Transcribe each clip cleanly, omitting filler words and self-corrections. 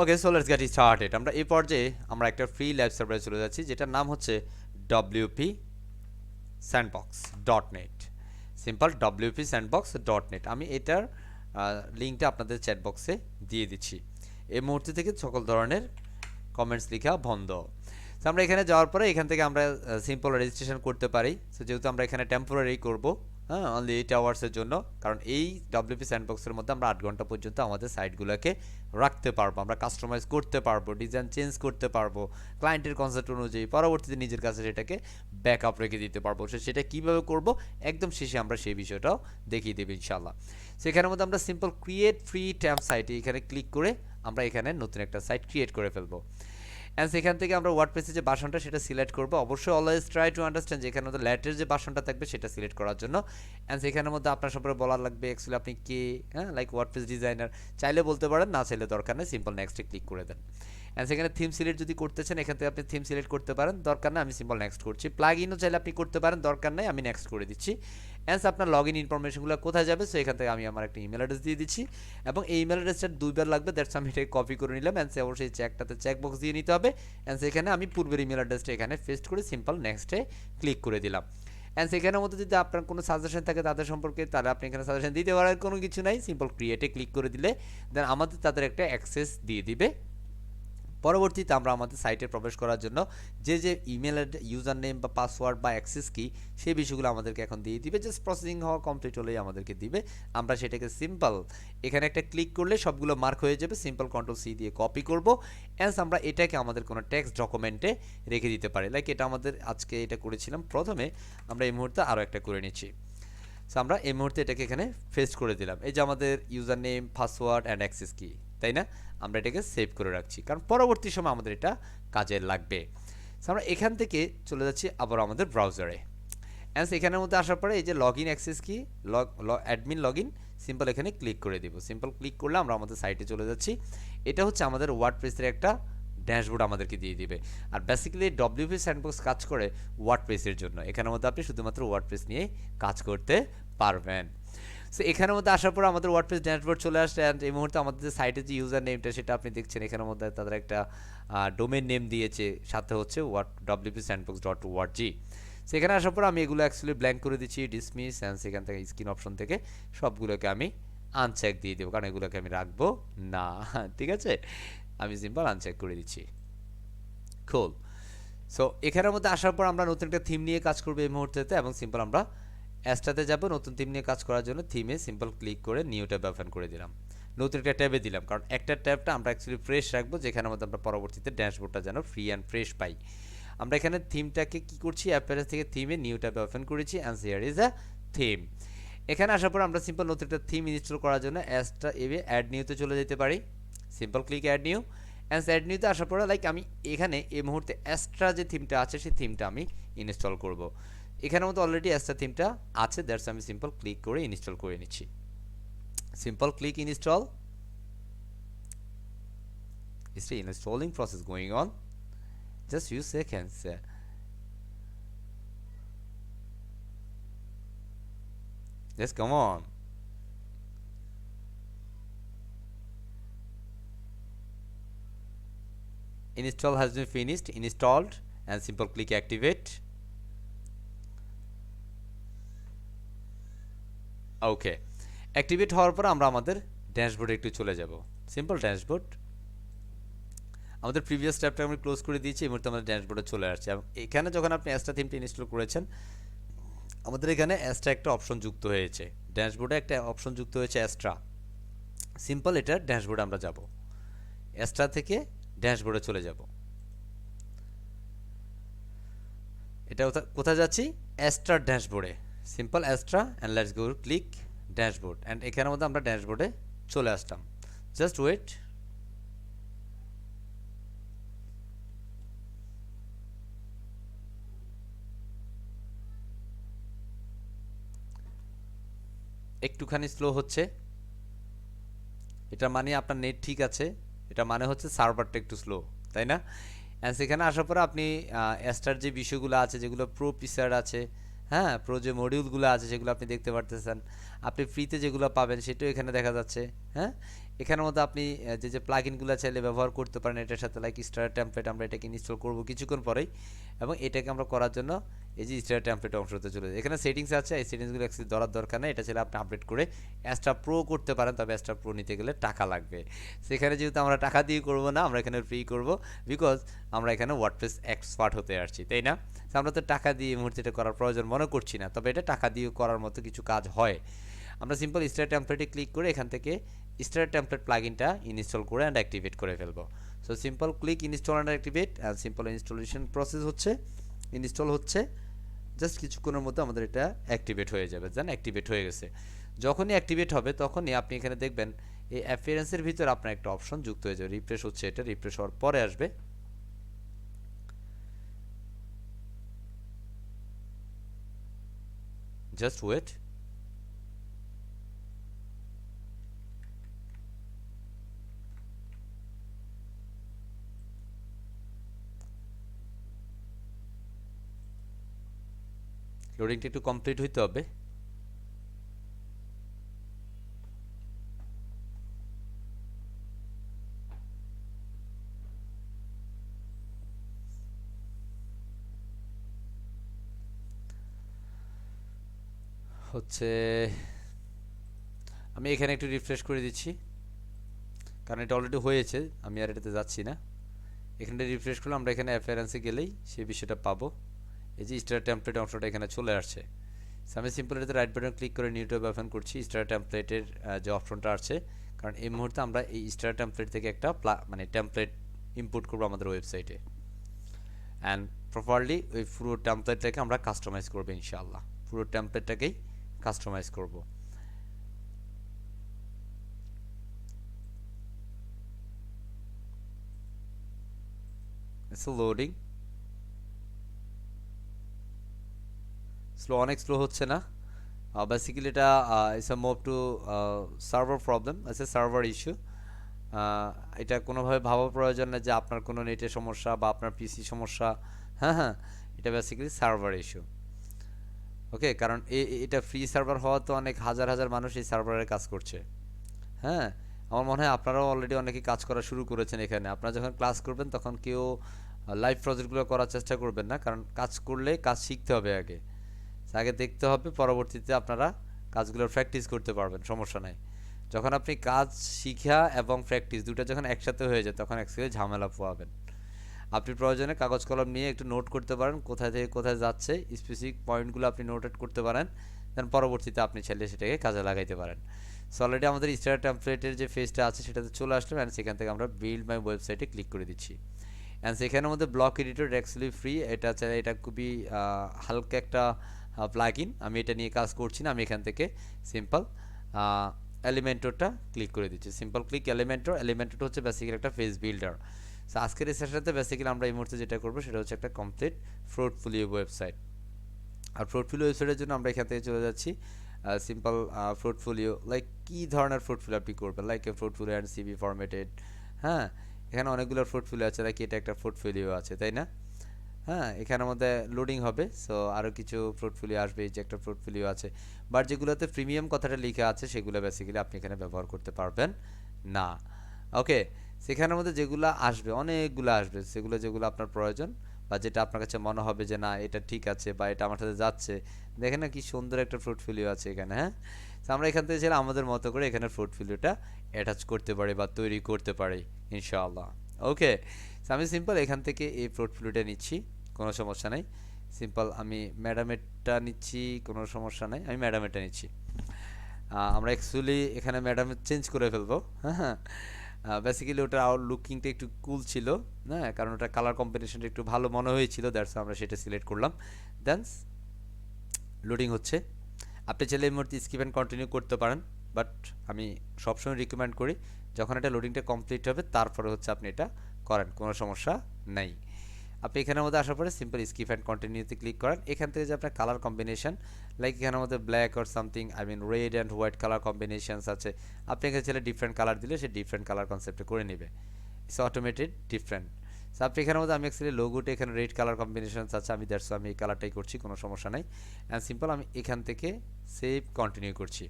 Okay, so let's get started. আমরা এই পর্যায়ে আমরা একটা ফ্রি ল্যাব সার্ভারে চলে যাচ্ছি, যেটার নাম হচ্ছে WP sandbox dot net. Simple WP sandbox dot net. আমি এটার লিঙ্কটা আপনাদের চ্যাট বক্সে দিয়ে দিচ্ছি। এই মুহূর্তে থেকে সকল ধরনের কমেন্টস লেখা বন্ধ। তো আমরা এখানে যাওয়ার পরে এখান থেকে আমরা সিম্পল রেজিস্ট্রেশন করতে পারি। সো যেহেতু আমরা এখানে টেম্পোরারি করব, হ্যাঁ, অনলি 8 আওয়ার্সের জন্য, কারণ এই ডব্লিউপি স্যান্ডবক্সের মধ্যে আমরা 8 ঘন্টা পর্যন্ত আমাদের সাইটগুলোকে রাখতে পারবো, আমরা কাস্টমাইজ করতে পারবো, ডিজাইন চেঞ্জ করতে পারবো, ক্লায়েন্টের কনসেপ্ট অনুযায়ী পরবর্তীতে নিজের কাছে সেটাকে ব্যাকআপ রেখে দিতে পারবো। সেটা কীভাবে করব একদম শেষে আমরা সেই বিষয়টাও দেখিয়ে দেবো ইনশাল্লাহ। সেখানের মধ্যে আমরা সিম্পল ক্রিয়েট ফ্রি ট্যাম্প সাইটে এখানে ক্লিক করে আমরা এখানে নতুন একটা সাইট ক্রিয়েট করে ফেলবো। অ্যান্ড সেখান থেকে আমরা ওয়ার্ডপ্রেসের যে বাসনটা সেটা সিলেক্ট করবো। অবশ্যই অলওয়েজ ট্রাই টু আন্ডারস্ট্যান্ড যে এখানে মধ্যে ল্যাটের যে বাসনটা থাকবে সেটা সিলেক্ট করার জন্য। অ্যান্ড সেখানের মধ্যে আপনার সম্পর্কে বলার লাগবে অ্যাকচুয়ালি আপনি কে, হ্যাঁ, লাইক ওয়ার্ডপ্রেস ডিজাইনার। চাইলে বলতে পারেন, না চাইলে দরকার নেই, সিম্পল নেক্সটে ক্লিক করে দেন। অ্যান্ড সেখানে থিম সিলেক্ট যদি করতে চান এখান থেকে আপনি থিম সিলেক্ট করতে পারেন, দরকার নেই, আমি সিম্পল নেক্সট করছি। প্লাগ ইনও চাইলে আপনি করতে পারেন, দরকার নেই, আমি নেক্সট করে দিচ্ছি। অ্যান্ড আপনার লগ ইন ইনফরমেশনগুলো কোথায় যাবে, সো এখান থেকে আমি আমার একটা ইমেল অ্যাড্রেস দিয়ে দিচ্ছি, এবং এই ইমেল অ্যাড্রেসটা 2বার লাগবে, দ্যাটস আমি এটাকে কপি করে নিলাম। অ্যান্ড অবশ্যই চেকটাতে চেক বক্স দিয়ে নিতে হবে। অ্যান্ড সেখানে আমি পূর্বের ইমেল অ্যাড্রেসটা এখানে পেস্ট করে সিম্পল নেক্সটে ক্লিক করে দিলাম। অ্যান্ড সেখানের মধ্যে যদি আপনার কোনো সাজেশন থাকে তাদের সম্পর্কে, তাহলে আপনি এখানে সাজেশন দিতে পারার কোনো কিছু নাই, সিম্পল ক্রিয়েটে ক্লিক করে দিলে দেন আমাদের তাদের একটা অ্যাক্সেস দিয়ে দিবে। পরবর্তীতে আমরা আমাদের সাইটে প্রবেশ করার জন্য যে যে ইমেল ইউজার নেম বা পাসওয়ার্ড বা অ্যাক্সেস কি সেই বিষয়গুলো আমাদেরকে এখন দিয়ে দিবে। জাস্ট প্রসেসিং হওয়া কমপ্লিট হলেই আমাদেরকে দিবে। আমরা সেটাকে সিম্পল এখানে একটা ক্লিক করলে সবগুলো মার্ক হয়ে যাবে, সিম্পল কন্ট্রোল সি দিয়ে কপি করব। অ্যান্স আমরা এটাকে আমাদের কোনো টেক্সট ডকুমেন্টে রেখে দিতে পারি, লাইক এটা আমাদের আজকে এটা করেছিলাম প্রথমে, আমরা এই মুহূর্তে আরও একটা করে নিচ্ছি। সো আমরা এই মুহূর্তে এটাকে এখানে পেস্ট করে দিলাম। এই যে আমাদের user name, password and access কি, তাই না? আমরা এটাকে সেভ করে রাখছি, কারণ পরবর্তী সময় আমাদের এটা কাজে লাগবে। সো আমরা এখান থেকে চলে যাচ্ছি আবার আমাদের ব্রাউজারে। অ্যান্ড এখানের মধ্যে আসার পরে এই যে লগ ইন অ্যাক্সেস কি, অ্যাডমিন লগ ইন, সিম্পল এখানে ক্লিক করে দিব। সিম্পল ক্লিক করলে আমরা আমাদের সাইটে চলে যাচ্ছি। এটা হচ্ছে আমাদের ওয়ার্ডপ্রেসের একটা ড্যাশবোর্ড আমাদেরকে দিয়ে দিবে। আর বেসিক্যালি ডব্লিউপি স্যান্ডবক্স কাজ করে ওয়ার্ডপ্রেসের জন্য, এখানের মধ্যে আপনি শুধুমাত্র ওয়ার্ডপ্রেস নিয়ে কাজ করতে পারবেন। সো এখানের মধ্যে আসার পর আমাদের ওয়ার্ডপ্রেস ড্যাশবোর্ড চলে আসছে। অ্যান্ড এই মুহূর্তে আমাদের যে সাইটের যে ইউজার নেমটা সেটা আপনি দেখছেন, এখানের মধ্যে তাদের একটা ডোমেন নেম দিয়েছে, সাথে হচ্ছে ডব্লিউপি স্যান্ডবক্স ডট ওআরজি। সেখানে আসার পর আমি এগুলো অ্যাকচুয়ালি ব্ল্যাঙ্ক করে দিচ্ছি, ডিসমিস। অ্যান্ড সেখান থেকে স্ক্রিন অপশন থেকে সবগুলোকে আমি আনচেক দিয়ে দেবো, কারণ এগুলোকে আমি রাখবো না। ঠিক আছে, আমি সিম্পল আনচেক করে দিচ্ছি। কুল। সো এখানের মধ্যে আসার পর আমরা নতুন একটা থিম নিয়ে কাজ করবো এই মুহূর্তেতে, এবং সিম্পল আমরা অ্যাস্টাতে যাব নতুন থিম নিয়ে কাজ করার জন্য। থিমে সিম্পল ক্লিক করে নিউ ট্যাব ওপেন করে দিলাম, নতুন একটা ট্যাবে দিলাম, কারণ একটা ট্যাবটা আমরা অ্যাকচুয়ালি ফ্রেশ রাখবো, যেখানের মধ্যে আমরা পরবর্তীতে ড্যাশবোর্ডটা যেন ফ্রি অ্যান্ড ফ্রেশ পাই। আমরা এখানে থিমটাকে কি করছি, অ্যাপিয়ারেন্স থেকে থিমে নিউ ট্যাবে ওপেন করেছি, and here is a theme. এখানে আসার পর আমরা সিম্পল নতুন একটা থিম ইনস্টল করার জন্য অ্যাড নিউতে চলে যেতে পারি। Simple click add new. And add নিউতে আসার পরে লাইক আমি এখানে এই মুহূর্তে অ্যাস্ট্রা যে থিমটা আছে সেই থিমটা আমি ইনস্টল করব। এখানের মধ্যে অলরেডি অ্যাস্ট্রা থিমটা আছে, দ্যাটস আমি সিম্পল ক্লিক করে ইনস্টল করে নিচ্ছি। Simple click install. It's the installing process going on. Just few seconds. Just come on. Install has been finished, installed, and simple click activate. Okay, activate হওয়ার পর আমরা আমাদের ড্যাশবোর্ডে একটু চলে যাব। সিম্পল ড্যাশবোর্ড, আমাদের প্রিভিয়াস ট্যাবটা আমি ক্লোজ করে দিয়েছি, এই মুহূর্তে আমাদের ড্যাশবোর্ডে চলে আসছে। এবং এখানে যখন আপনি অ্যাস্ট্রা থিমটা ইনস্টল করেছেন, আমাদের এখানে অ্যাস্ট্রা একটা অপশন যুক্ত হয়েছে, ড্যাশবোর্ডে একটা অপশন যুক্ত হয়েছে অ্যাস্ট্রা। সিম্পল এটা ড্যাশবোর্ডে আমরা যাব, অ্যাস্ট্রা থেকে ড্যাশবোর্ডে চলে যাব। এটা কোথায় যাচ্ছি, অ্যাস্ট্রার ড্যাশবোর্ডে। Simple Astra and let's go click dashboard. And এখানের মধ্যে আমরা ড্যাশবোর্ডে চলে আসলাম। Just wait. একটুখানি স্লো হচ্ছে, এটা মানে আপনার নেট ঠিক আছে, এটা মানে হচ্ছে সার্ভারটা একটু স্লো, তাই না? অ্যান্ড সেখানে আসার পরে আপনি অ্যাস্টার যে বিষয়গুলো আছে, যেগুলো প্রো ফিচার আছে, হ্যাঁ, প্রো যে মডিউলগুলো আছে সেগুলো আপনি দেখতে পারতেছেন। আপনি ফ্রিতে যেগুলো পাবেন সেটাও এখানে দেখা যাচ্ছে, হ্যাঁ। এখানের মধ্যে আপনি যে প্লাগইনগুলো চাইলে ব্যবহার করতে পারেন এটার সাথে, লাইক স্টার টেমপ্লেট আমরা এটাকে ইনস্টল করব কিছুক্ষণ পরেই, এবং এটাকে আমরা করার জন্য এই যে স্টার টেমপ্লেট অংশতে চলে যায়। এখানে সেটিংস আছে, এই সেটিংসগুলো অ্যাক্সেস ধরার দরকার নেই, এটা চাইলে আপনি আপডেট করে অ্যাস্ট্রা প্রো করতে পারেন, তবে অ্যাস্ট্রা প্রো নিতে গেলে টাকা লাগবে। সেখানে যেহেতু আমরা টাকা দিয়ে করব না, আমরা এখানে ফ্রি করব, বিকজ আমরা এখানে ওয়ার্ডপ্রেস এক্সপার্ট হতে আসছি, তাই না? আমরা তো টাকা দিয়ে এই মুহূর্তে এটা করার প্রয়োজন মনে করছি না, তবে এটা টাকা দিয়ে করার মতো কিছু কাজ হয়। আমরা সিম্পল স্টার টেমপ্লেটে ক্লিক করে এখান থেকে স্টার টেমপ্লেট প্লাগইনটা ইনস্টল করে অ্যান্ড অ্যাক্টিভেট করে ফেলবো। So simple click install and activate, and simple installation process হচ্ছে, ইনস্টল হচ্ছে, জাস্ট কিছুক্ষণের মধ্যে আমাদের এটা অ্যাক্টিভেট হয়ে যাবে। দেন অ্যাক্টিভেট হয়ে গেছে, যখনই অ্যাক্টিভেট হবে তখনই আপনি এখানে দেখবেন এই অ্যাপিয়ারেন্সের ভিতরে আপনার একটা অপশন যুক্ত হয়ে যাবে, রিফ্রেশ হচ্ছে, এটা রিফ্রেশ হওয়ার পরে আসবে। Just wait. লোডিংটা একটু কমপ্লিট হইতে হবে। হচ্ছে, আমি এখানে একটু রিফ্রেশ করে দিচ্ছি, কারণ এটা অলরেডি হয়েছে, আমি আর এটাতে যাচ্ছি না। এখানে রিফ্রেশ করলে আমরা এখানে অ্যাপিয়ারেন্সে গেলেই সেই বিষয়টা পাবো। এই যে স্টার টেমপ্লেট অংশটা এখানে চলে আসছে। আমি সিম্পল এটাতে রাইট বাটন ক্লিক করে নিউ ট্যাব ওপেন করছি, স্টার টেমপ্লেটের যে অপশনটা আছে, কারণ এই মুহূর্তে আমরা এই স্টার টেমপ্লেট থেকে একটা মানে টেমপ্লেট ইম্পোর্ট করবো আমাদের ওয়েবসাইটে, অ্যান্ড প্রপারলি ওই পুরো টেমপ্লেটটাকে আমরা কাস্টমাইজ করবো ইনশাআল্লাহ, পুরো টেমপ্লেটটাকেই কাস্টমাইজ করবো। লোডিং স্লো, অনেক স্লো হচ্ছে না। বেসিক্যালি এটা it's uh move two server problem, আছে সার্ভার ইস্যু। এটা কোনোভাবে ভাবা প্রয়োজন না যে আপনার কোনো নেটের সমস্যা বা আপনার পিসি সমস্যা। হ্যাঁ হ্যাঁ, এটা বেসিক্যালি সার্ভার ইস্যু। ওকে, কারণ এটা ফ্রি সার্ভার হওয়া তো অনেক হাজার হাজার মানুষ এই সার্ভারে কাজ করছে। হ্যাঁ, আমার মনে হয় আপনারাও অলরেডি অনেকে কাজ করা শুরু করেছেন এখানে। আপনারা যখন ক্লাস করবেন তখন কেউ লাইভ প্রজেক্টগুলো করার চেষ্টা করবেন না, কারণ কাজ করলে কাজ শিখতে হবে আগে, আগে দেখতে হবে, পরবর্তীতে আপনারা কাজগুলোর প্র্যাকটিস করতে পারবেন, সমস্যা নাই। যখন আপনি কাজ শিখা এবং প্র্যাকটিস দুটো যখন একসাথে হয়ে যায় তখন অ্যাকচুয়ালি ঝামেলা পোয়াবেন। আপনি প্রয়োজনে কাগজ কলম নিয়ে একটু নোট করতে পারেন কোথায় থেকে কোথায় যাচ্ছে, স্পেসিফিক পয়েন্টগুলো আপনি নোট করতে পারেন, দেন পরবর্তীতে আপনি চাইলে সেটাকে কাজে লাগাইতে পারেন। সো অলরেডি আমাদের স্টার টেমপ্লেটের যে ফেজটা আছে সেটাতে চলে আসলাম, অ্যান্ড সেখান থেকে আমরা বিল্ড মাই ওয়েবসাইটে ক্লিক করে দিচ্ছি। অ্যান্ড সেখানের মধ্যে ব্লক এডিটর অ্যাকচুয়ালি ফ্রি, এটা চাইলে, এটা খুবই হালকা একটা প্লাগইন, আমি এটা নিয়ে কাজ করছি না। আমি এখান থেকে সিম্পল এলিমেন্টরটা ক্লিক করে দিচ্ছি, সিম্পল ক্লিক এলিমেন্টর। এলিমেন্টরটা হচ্ছে বেসিক্যালি একটা ফেজ বিল্ডার। সো আজকের এই সেশনটাতে বেসিক্যালি আমরা এই মুহূর্তে যেটা করবো সেটা হচ্ছে একটা কমপ্লিট পোর্টফোলিও ওয়েবসাইট। আর পোর্টফোলিও ওয়েবসাইটের জন্য আমরা এখান থেকে চলে যাচ্ছি সিম্পল পোর্টফোলিও, লাইক কী ধরনের পোর্টফোলিও আপনি করবেন, like a portfolio and CV formatted. হ্যাঁ, এখানে অনেকগুলো পোর্টফোলিও আছে, লাইক এটা একটা পোর্টফোলিও আছে, তাই না? হ্যাঁ, এখানের মধ্যে লোডিং হবে, সো আরও কিছু পোর্টফোলিও আসবে, এই যে একটা পোর্টফোলিও আছে, বাট যেগুলোতে প্রিমিয়াম কথাটা লেখা আছে সেগুলো বেসিক্যালি আপনি এখানে ব্যবহার করতে পারবেন না। ওকে, সেখানের মধ্যে যেগুলো আসবে, অনেকগুলো আসবে, সেগুলো যেগুলো আপনার প্রয়োজন বা যেটা আপনার কাছে মনে হবে যে না এটা ঠিক আছে বা এটা আমার সাথে যাচ্ছে। দেখেন না কি সুন্দর একটা পোর্টফোলিও আছে এখানে। হ্যাঁ, তো আমরা এখান থেকে চাইলে আমাদের মতো করে এখানে পোর্টফোলিওটা অ্যাটাচ করতে পারি বা তৈরি করতে পারি ইনশাআল্লাহ। ওকে, আমি সিম্পল এখান থেকে এই পোর্টফোলিওটা নিচ্ছি, কোনো সমস্যা নাই। সিম্পল আমি ম্যাডামেরটা নিচ্ছি, কোনো সমস্যা নাই, আমি ম্যাডামেরটা নিচ্ছি। আমরা অ্যাকচুয়ালি এখানে ম্যাডাম চেঞ্জ করে ফেলবো। হ্যাঁ, বেসিক্যালি ওটার লুকিংটা একটু কুল ছিল, হ্যাঁ, কারণ ওটা কালার কম্বিনেশনটা একটু ভালো মনে হয়েছিল, দ্যাটস আমরা সেটা সিলেক্ট করলাম। দেন লোডিং হচ্ছে, আপনি চাইলে এই মুহূর্তে স্কিপ অ্যান্ড কন্টিনিউ করতে পারেন, বাট আমি সবসময় রিকমেন্ড করি যখন এটা লোডিংটা কমপ্লিট হবে তারপরে হচ্ছে আপনি এটা করেন, কোনো সমস্যা নাই। আপনি এখানের মধ্যে আসার পরে সিম্পল স্কিপ অ্যান্ড কন্টিনিউতে ক্লিক করেন। এখান থেকে যে আপনার কালার কম্বিনেশন, লাইক এখানের মধ্যে black or something, I mean red and white colour combinations আছে, আপনি এখানে চাইলে ডিফারেন্ট কালার দিলে সে ডিফারেন্ট কালার কনসেপ্টে করে নেবে, ইটস অটোমেটেড ডিফারেন্ট। সো আপনি এখানের মধ্যে, আমি অ্যাকচুয়ালি লোগোটা এখানে রেড কালার কম্বিনেশনস আছে, আমি দ্যাটস এই কালারটাই করছি, কোনো সমস্যা নাই। অ্যান্ড সিম্পল আমি এখান থেকে সেভ কন্টিনিউ করছি।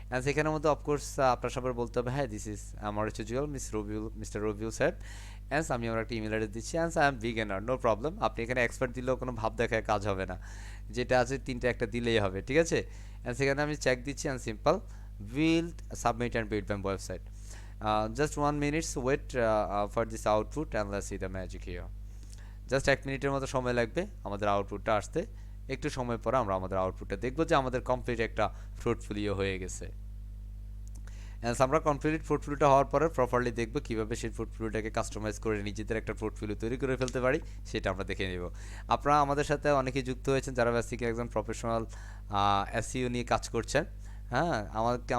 অ্যান্ড সেখানের মধ্যে অফকোর্স আপনার সবার বলতে হবে হ্যাঁ দিস ইজ আমার হচ্ছে জুয়েল মিস্টার রবিউল সাহেব। অ্যান্স আমি আমার একটা ইমেল অ্যাড্রেস দিচ্ছি, and I am beginner, no problem. আপনি এখানে এক্সপার্ট দিলেও কোনো ভাব দেখায় কাজ হবে না, যেটা আছে তিনটা একটা দিলেই হবে, ঠিক আছে। অ্যান্ড সেখানে আমি চেক দিচ্ছি and simple build submit and build bam website. Just 1 minute wait for this output and let's see the magic here. Just 1 মিনিটের মতো সময় লাগবে আমাদের আউটপুটটা আসতে। একটু সময় পরে আমরা আমাদের আউটপুটটা দেখবো যে আমাদের কমপ্লিট একটা পোর্টফোলিও হয়ে গেছে। আমরা কমপ্লিট পোর্টফোলিওটা হওয়ার পরে প্রপারলি দেখব কিভাবে সেই পোর্টফোলিওটাকে কাস্টমাইজ করে নিজেদের একটা পোর্টফোলিও তৈরি করে ফেলতে পারি, সেটা আমরা দেখে নেব। আপনারা আমাদের সাথে অনেকেই যুক্ত হয়েছেন যারা বেসিক্যালি একজন প্রফেশনাল এসইও নিয়ে কাজ করছেন। হ্যাঁ,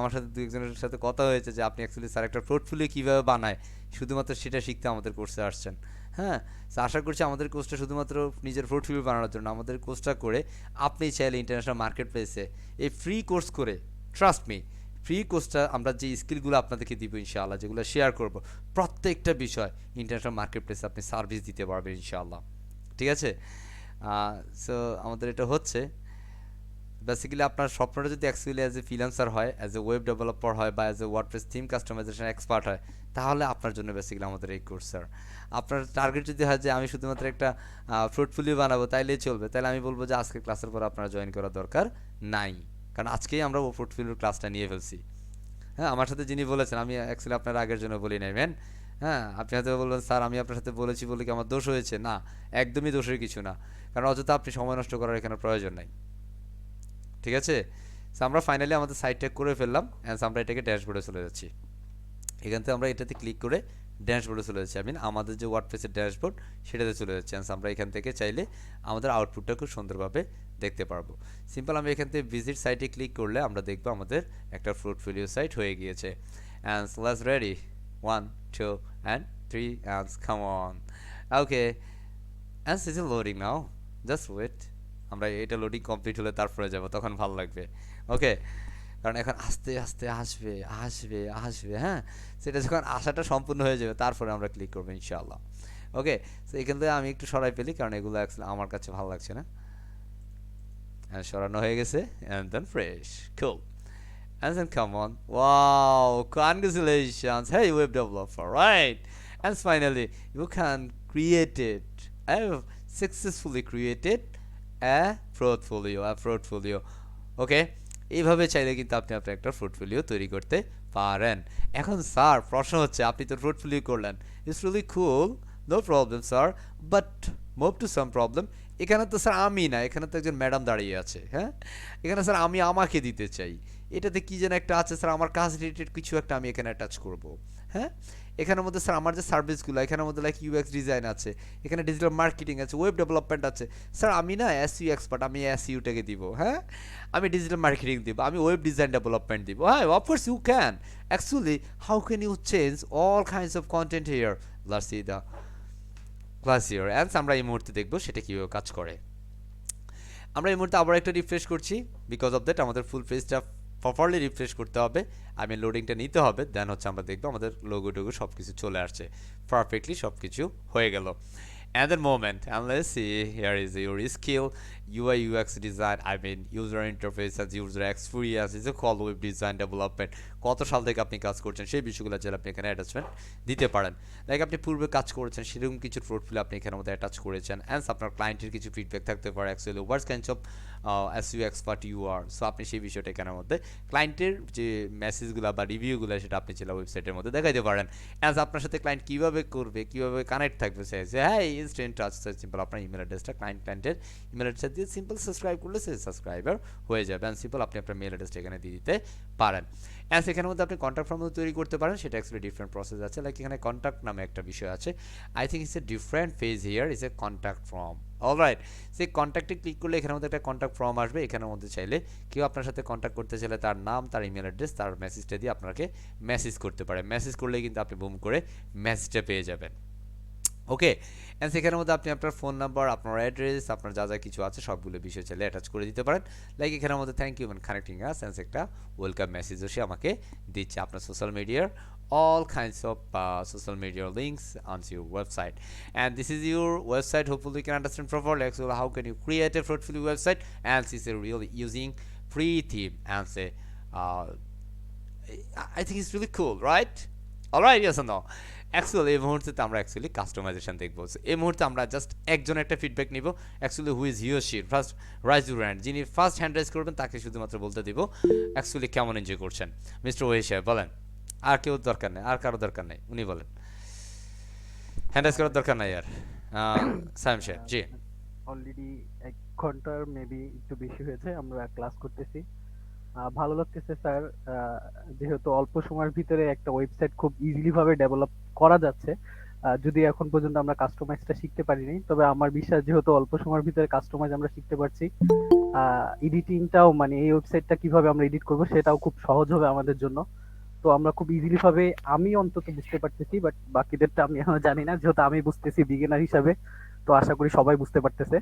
আমার সাথে দু একজনের সাথে কথা হয়েছে যে আপনি অ্যাকচুয়ালি স্যার একটা পোর্টফোলিও কীভাবে বানায় শুধুমাত্র সেটা শিখতে আমাদের কোর্সে আসছেন। হ্যাঁ, আশা করছি আমাদের কোর্সটা শুধুমাত্র নিজের পোর্টফোলিও বানানোর জন্য। আমাদের কোর্সটা করে আপনি চাইলে ইন্টারন্যাশনাল মার্কেট প্লেসে এই ফ্রি কোর্স করে, ট্রাস্ট মি, ফ্রি কোর্সটা আমরা যে স্কিলগুলো আপনাদেরকে দিব ইনশাআল্লাহ, যেগুলো শেয়ার করব, প্রত্যেকটা বিষয় ইন্টারন্যাশনাল মার্কেট প্লেসে আপনি সার্ভিস দিতে পারবেন ইনশাআল্লাহ, ঠিক আছে। সো আমাদের এটা হচ্ছে বেসিক্যালি আপনার স্বপ্নটা যদি অ্যাকচুয়ালি অ্যাজ এ ফ্রিল্যান্সার হয়, অ্যাজ এ ওয়েব ডেভেলপার হয়, বা as a WordPress theme customisation expert হয়, তাহলে আপনার জন্য বেসিক্যালি আমাদের এই কোর্স স্যার। আপনার টার্গেট যদি হয় যে আমি শুধুমাত্র একটা পোর্টফোলিও বানাবো তাইলেই চলবে, তাহলে আমি বলবো যে আজকে ক্লাসের পর আপনারা জয়েন করার দরকার নাই, কারণ আজকেই আমরা ও পোর্টফোলিওর ক্লাসটা নিয়ে ফেলছি। হ্যাঁ, আমার সাথে যিনি বলেছেন, আমি অ্যাকচুয়ালি আপনার আগের জন্য বলি নাই ম্যান। হ্যাঁ, আপনি হয়তো বলবেন স্যার আমি আপনার সাথে বলেছি বলে কি আমার দোষ হয়েছে? না, একদমই দোষের কিছু না, কারণ অযথা আপনি সময় নষ্ট করার এখানে প্রয়োজন নাই, ঠিক আছে। সো আমরা ফাইনালি আমাদের সাইটটা করে ফেললাম, অ্যান্ড আমরা এটাকে ড্যাশবোর্ডে চলে যাচ্ছি। এখান থেকে আমরা এটাতে ক্লিক করে ড্যাশবোর্ডে চলে যাচ্ছি, আমাদের যে ওয়ার্ডপ্রেসের ড্যাশবোর্ড সেটাতে চলে যাচ্ছি। আমরা এখান থেকে চাইলে আমাদের আউটপুটটা খুব সুন্দরভাবে দেখতে পারবো। সিম্পল আমি এখান থেকে ভিজিট সাইটে ক্লিক করলে আমরা দেখবো আমাদের একটা পোর্টফোলিও সাইট হয়ে গিয়েছে। And let's ready, 1 2 and 3 and come on. Okay, and this is loading now, just wait। আমরা এটা লোডিং কমপ্লিট হলে তারপরে যাব, তখন ভালো লাগবে। ওকে, কারণ এখন আস্তে আস্তে আসবে আসবে আসবে, হ্যাঁ, সেটা যখন আসাটা সম্পূর্ণ হয়ে যাবে তারপরে আমরা ক্লিক করবো ইনশাআল্লাহ। ওকে, তো এখান থেকে আমি একটু সরাই ফেলি, কারণ এগুলো আমার কাছে ভালো লাগছে না। সরানো হয়ে গেছে, and then fresh, cool, and then come on, wow, congratulations, hey web developer, right, and finally you can create it. I have successfully created a portfolio. ওকে, এইভাবে চাইলে কিন্তু আপনি আপনার একটা পোর্টফোলিও তৈরি করতে পারেন। এখন স্যার প্রশ্ন হচ্ছে, আপনি তো পোর্টফোলিও করলেন, it's really cool, no problem sir, but move to some problem. এখানে তো স্যার আমি না, এখানে তো একজন ম্যাডাম দাঁড়িয়ে আছে। হ্যাঁ, এখানে স্যার আমি আমাকে দিতে চাই, এটাতে কি যেন একটা আছে স্যার, আমার কাজ রিলেটেড কিছু একটা আমি এখানে অ্যাটাচ করব। হ্যাঁ, এখানের মধ্যে স্যার আমার যে সার্ভিসগুলো, এখানের মধ্যে লাইক ইউএক্স ডিজাইন আছে, এখানে ডিজিটাল মার্কেটিং আছে, ওয়েব ডেভেলপমেন্ট আছে। স্যার আমি না এসইউ এক্সপার্ট, আমি এসইউটাকে দিব। হ্যাঁ, আমি ডিজিটাল মার্কেটিং দিব, আমি ওয়েব ডিজাইন ডেভেলপমেন্ট দিব। হ্যাঁ, of course you can. Actually how can you change all kinds of content here? Let's see the class here, and আমরা এই মুহূর্তে দেখবো সেটা কীভাবে কাজ করে। আমরা এই মুহূর্তে আবার একটা রিফ্রেশ করছি, বিকজ অফ দ্যাট আমাদের ফুল পেজটা প্রপারলি রিফ্রেশ করতে হবে, লোডিংটা নিতে হবে, দেন হচ্ছে আমরা দেখবো আমাদের লোগো টোগো সব কিছু চলে আসছে, পারফেক্টলি সব কিছু হয়ে গেল। And the moment, and let's see, here is your skill, UI UX design, I mean user interface and user experience is a call web design development. কত সাল থেকে আপনি কাজ করছেন সেই বিষয়গুলো যেটা আপনি এখানে অ্যাটাচমেন্ট দিতে পারেন, লাইক আপনি পূর্বে কাজ করেছেন সেরকম কিছু পোর্টফোলিও আপনি এখানের মধ্যে অ্যাটাচ করেছেন, অ্যান্ড আপনার ক্লায়েন্টের কিছু ফিডব্যাক থাকতে পারে actually what kinds of SEO expert you are. So আপনি সেই বিষয়টা এখানের মধ্যে ক্লায়েন্টের যে মেসেজগুলো বা রিভিউগুলো সেটা আপনি চাইলে ওয়েবসাইটের মধ্যে দেখাইতে পারেন। অ্যাজ আপনার সাথে ক্লায়েন্ট কীভাবে করবে, কীভাবে কানেক্ট থাকবে, সে হ্যাঁ ইনস্ট্যান্ট টাচ, সিম্পল আপনার ইমেল অ্যাড্রেসটা ক্লায়েন্টের ইমেল অ্যাড্রেস দিয়ে সিম্পল সাবস্ক্রাইব করলে সে সাবস্ক্রাইবার হয়ে যাবে, অ্যান্ড সিম্পল আপনি আপনার মেল অ্যাড্রেসটা এখানে দিয়ে দিতে পারেন। অ্যান্ড সেখানের মধ্যে আপনি কন্ট্যাক্ট ফর্ম তৈরি করতে পারেন, সেটা অ্যাকচুয়ালি ডিফারেন্ট প্রসেস আছে, লাইক এখানে কন্ট্যাক্ট নামে একটা বিষয় আছে। I think it's a different phase here, is a contact form. Alright, সেই কন্ট্যাক্টে ক্লিক করলে এখানের মধ্যে একটা কন্ট্যাক্ট ফর্ম আসবে। এখানের মধ্যে চাইলে কেউ আপনার সাথে কন্ট্যাক্ট করতে চাইলে তার নাম, তার ইমেল অ্যাড্রেস, তার মেসেজটা দিয়ে আপনাকে মেসেজ করতে পারে। মেসেজ করলেই কিন্তু আপনি বুম করে মেসেজটা পেয়ে যাবেন। ওকে, অ্যান্ড সেখানের মধ্যে আপনি আপনার ফোন নাম্বার, আপনার অ্যাড্রেস, আপনার যা যা কিছু আছে সবগুলো বিষয় চাইলে অ্যাটাচ করে দিতে পারেন। লাইক এখানের মধ্যে thank you man connecting us, and একটা ওয়েলকাম মেসেজও সে আমাকে দিচ্ছে আপনার সোশ্যাল মিডিয়ার all kinds of social media links onto your website, and this is your website. Hopefully you can understand properly actually how can you create a portfolio website, and this is really using free theme and say I think it's really cool, right? Alright, yes or no? Actually এই মুহূর্তে আমরা actually customisation দেখবো। So, এই মুহূর্তে আমরা just একজনের একটা feedback নিব, actually who is he or she, first rise your hand, যিনি ফার্স্ট হ্যান্ড রাইজ করবেন তাকে শুধুমাত্র বলতে দিব অ্যাকচুয়ালি কেমন এনজয় করছেন। মিস্টার ওয়েস সাহেব বলেন। আর কেউ দরকার নেই, আর কারো দরকার নেই, উনি বলেন। হ্যান্ড রাইজ করার দরকার নাই আর। সায়েম সাহেব জি। অলরেডি 1 ঘন্টার মেবি একটু বেশি হয়েছে আমরা ক্লাস করতেছি। ভালো লাগতেছে স্যার, যেহেতু অল্প সময়ের ভিতরে একটা ওয়েবসাইট খুব ইজিলি ভাবে ডেভেলপ করা যাচ্ছে। যদি এখন পর্যন্ত আমরা কাস্টমাইজটা শিখতে পারিনি, তবে আমার বিশ্বাস যেহেতু অল্প সময়ের ভিতরে কাস্টমাইজ আমরা শিখতে পারছি, এডিটিংটাও মানে এই ওয়েবসাইটটা কিভাবে আমরা এডিট করব সেটাও খুব সহজ হবে আমাদের জন্য। তো আমরা খুব ইজিলি ভাবে, আমি অন্তত বুঝতে পারতেছি, বাট বাকিদেরটা আমি এখনো জানি না, যেহেতু আমি বুঝতেছি বিগিনার হিসাবে। তো আশা করি সবাই বুঝতে পারতেছে।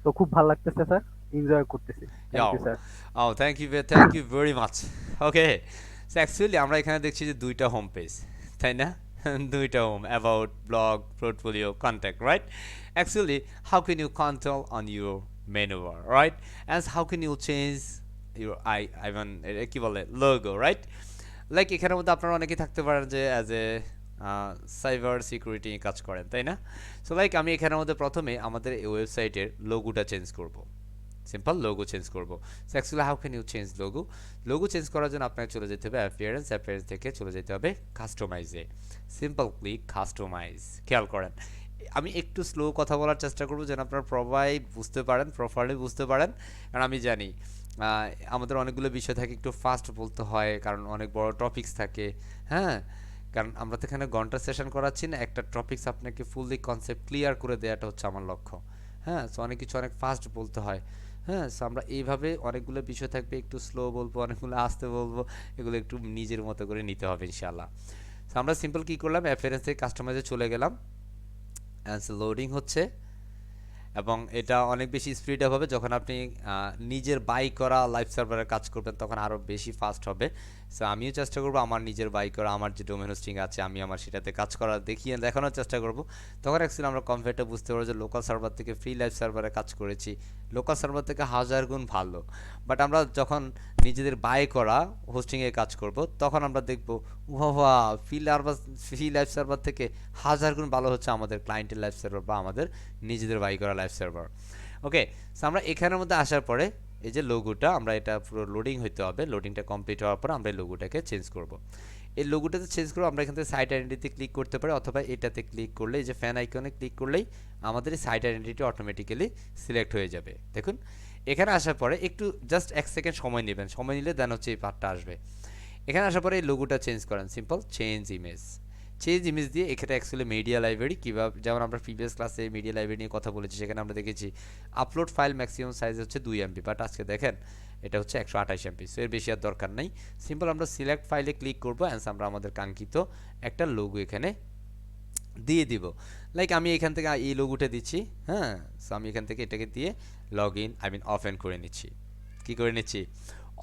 তো খুব ভালো লাগতেছে স্যার, এনজয় করতেছি। Thank you Yo. Sir. Oh, thank you very much. Okay. So actually আমরা এখানে দেখছি যে দুইটা হোম পেজ, তাই না? দুইটা home, about, blog, portfolio, contact, right? Actually, how can you control on your menu bar, right? And how can you change your I mean কি বলে logo, right? লাইক এখানের মধ্যে আপনারা অনেকেই থাকতে পারেন যে অ্যাজ এ সাইবার সিকিউরিটি কাজ করেন, তাই না? সো লাইক আমি এখানের মধ্যে প্রথমে আমাদের এই ওয়েবসাইটের লোগোটা চেঞ্জ করব। সিম্পল লোগো চেঞ্জ করব। So actually how can you change logo? Logo change করার জন্য আপনাকে চলে যেতে হবে অ্যাপিয়ারেন্স, অ্যাপিয়ারেন্স থেকে চলে যেতে হবে কাস্টমাইজে। Simple click customise. খেয়াল করেন আমি একটু স্লো কথা বলার চেষ্টা করব যেন আপনারা সবাই বুঝতে পারেন, প্রপারলি বুঝতে পারেন। কারণ আমি জানি আমাদের অনেকগুলো বিষয় থাকে, একটু ফাস্ট বলতে হয় কারণ অনেক বড় টপিকস থাকে। হ্যাঁ, কারণ আমরা তো এখানে ঘন্টা সেশন করাচ্ছি না, একটা টপিকস আপনাকে ফুললি কনসেপ্ট ক্লিয়ার করে দেওয়াটা হচ্ছে আমার লক্ষ্য। হ্যাঁ, সো অনেক কিছু অনেক ফাস্ট বলতে হয়। হ্যাঁ, সো আমরা এইভাবে অনেকগুলো বিষয় থাকবে, একটু স্লো বলবো, অনেকগুলো আস্তে বলবো, এগুলো একটু নিজের মতো করে নিতে হবে ইনশাআল্লাহ। সো আমরা সিম্পল কি করলাম, অ্যাপিয়ারেন্স থেকে কাস্টমাইজে চলে গেলাম, অ্যান্ড লোডিং হচ্ছে এবং এটা অনেক বেশি স্পিড হবে। যখন আপনি নিজের বাই করা লাইভ সার্ভারে কাজ করবেন তখন আরও বেশি ফাস্ট হবে। সো আমিও চেষ্টা করব আমার নিজের বাই করা আমার যে ডোমেন হোস্টিং আছে আমি আমার সেটাতে কাজ করা দেখিয়ে দেখানোর চেষ্টা করব। তখন অ্যাকচুয়ালি আমরা কনফিডেন্টটা বুঝতে পারবো যে লোকাল সার্ভার থেকে ফ্রি লাইভ সার্ভারে কাজ করেছি লোকাল সার্ভার থেকে হাজার গুণ ভালো। বাট আমরা যখন নিজেদের বাই করা হোস্টিংয়ে কাজ করব তখন আমরা দেখব ওয়া ফ্রি লাইভ সার্ভার থেকে হাজার গুণ ভালো হচ্ছে আমাদের ক্লায়েন্টের লাইভ সার্ভার বা আমাদের নিজেদের বাই করা লাইভ সার্ভার। ওকে, সো আমরা এখানের মধ্যে আসার পরে এই যে লোগোটা আমরা এটা পুরো লোডিং হইতে হবে, লোডিংটা কমপ্লিট হওয়ার পর আমরা এই লোগোটাকে চেঞ্জ করব। এই লোগোটাতে চেঞ্জ করব আমরা এখান থেকে সাইট আইডেন্টিতে ক্লিক করতে পারি অথবা এটাতে ক্লিক করলে এই যে ফ্যান আইকনে ক্লিক করলেই আমাদের এই সাইট আইডেন্টিটি অটোমেটিক্যালি সিলেক্ট হয়ে যাবে। দেখুন এখানে আসার পরে একটু জাস্ট 1 সেকেন্ড সময় নেবেন, সময় নিলে দেন হচ্ছে এই পার্টটা আসবে। এখানে আসার পরে এই লোগোটা চেঞ্জ করেন, simple change image. Change image দিয়ে এখানে অ্যাকচুয়ালি মিডিয়া লাইব্রেরি কীভাবে, যেমন আমরা প্রিভিয়াস ক্লাসে মিডিয়া লাইব্রেরি নিয়ে কথা বলেছি, সেখানে আমরা দেখেছি আপলোড ফাইল ম্যাক্সিমাম সাইজ হচ্ছে 2 MB, বাট আজকে দেখেন এটা হচ্ছে 128 MB। সো এর বেশি আর দরকার নাই। সিম্পল আমরা সিলেক্ট ফাইলে ক্লিক করবো, অ্যান্ড আমরা আমাদের কাঙ্ক্ষিত একটা লোগো এখানে দিয়ে দিব। লাইক আমি এখান থেকে এই লোগোটা দিচ্ছি। হ্যাঁ, সো আমি এখান থেকে এটাকে দিয়ে লগ ইন ওপেন করে নিচ্ছি। কি করে নিচ্ছি?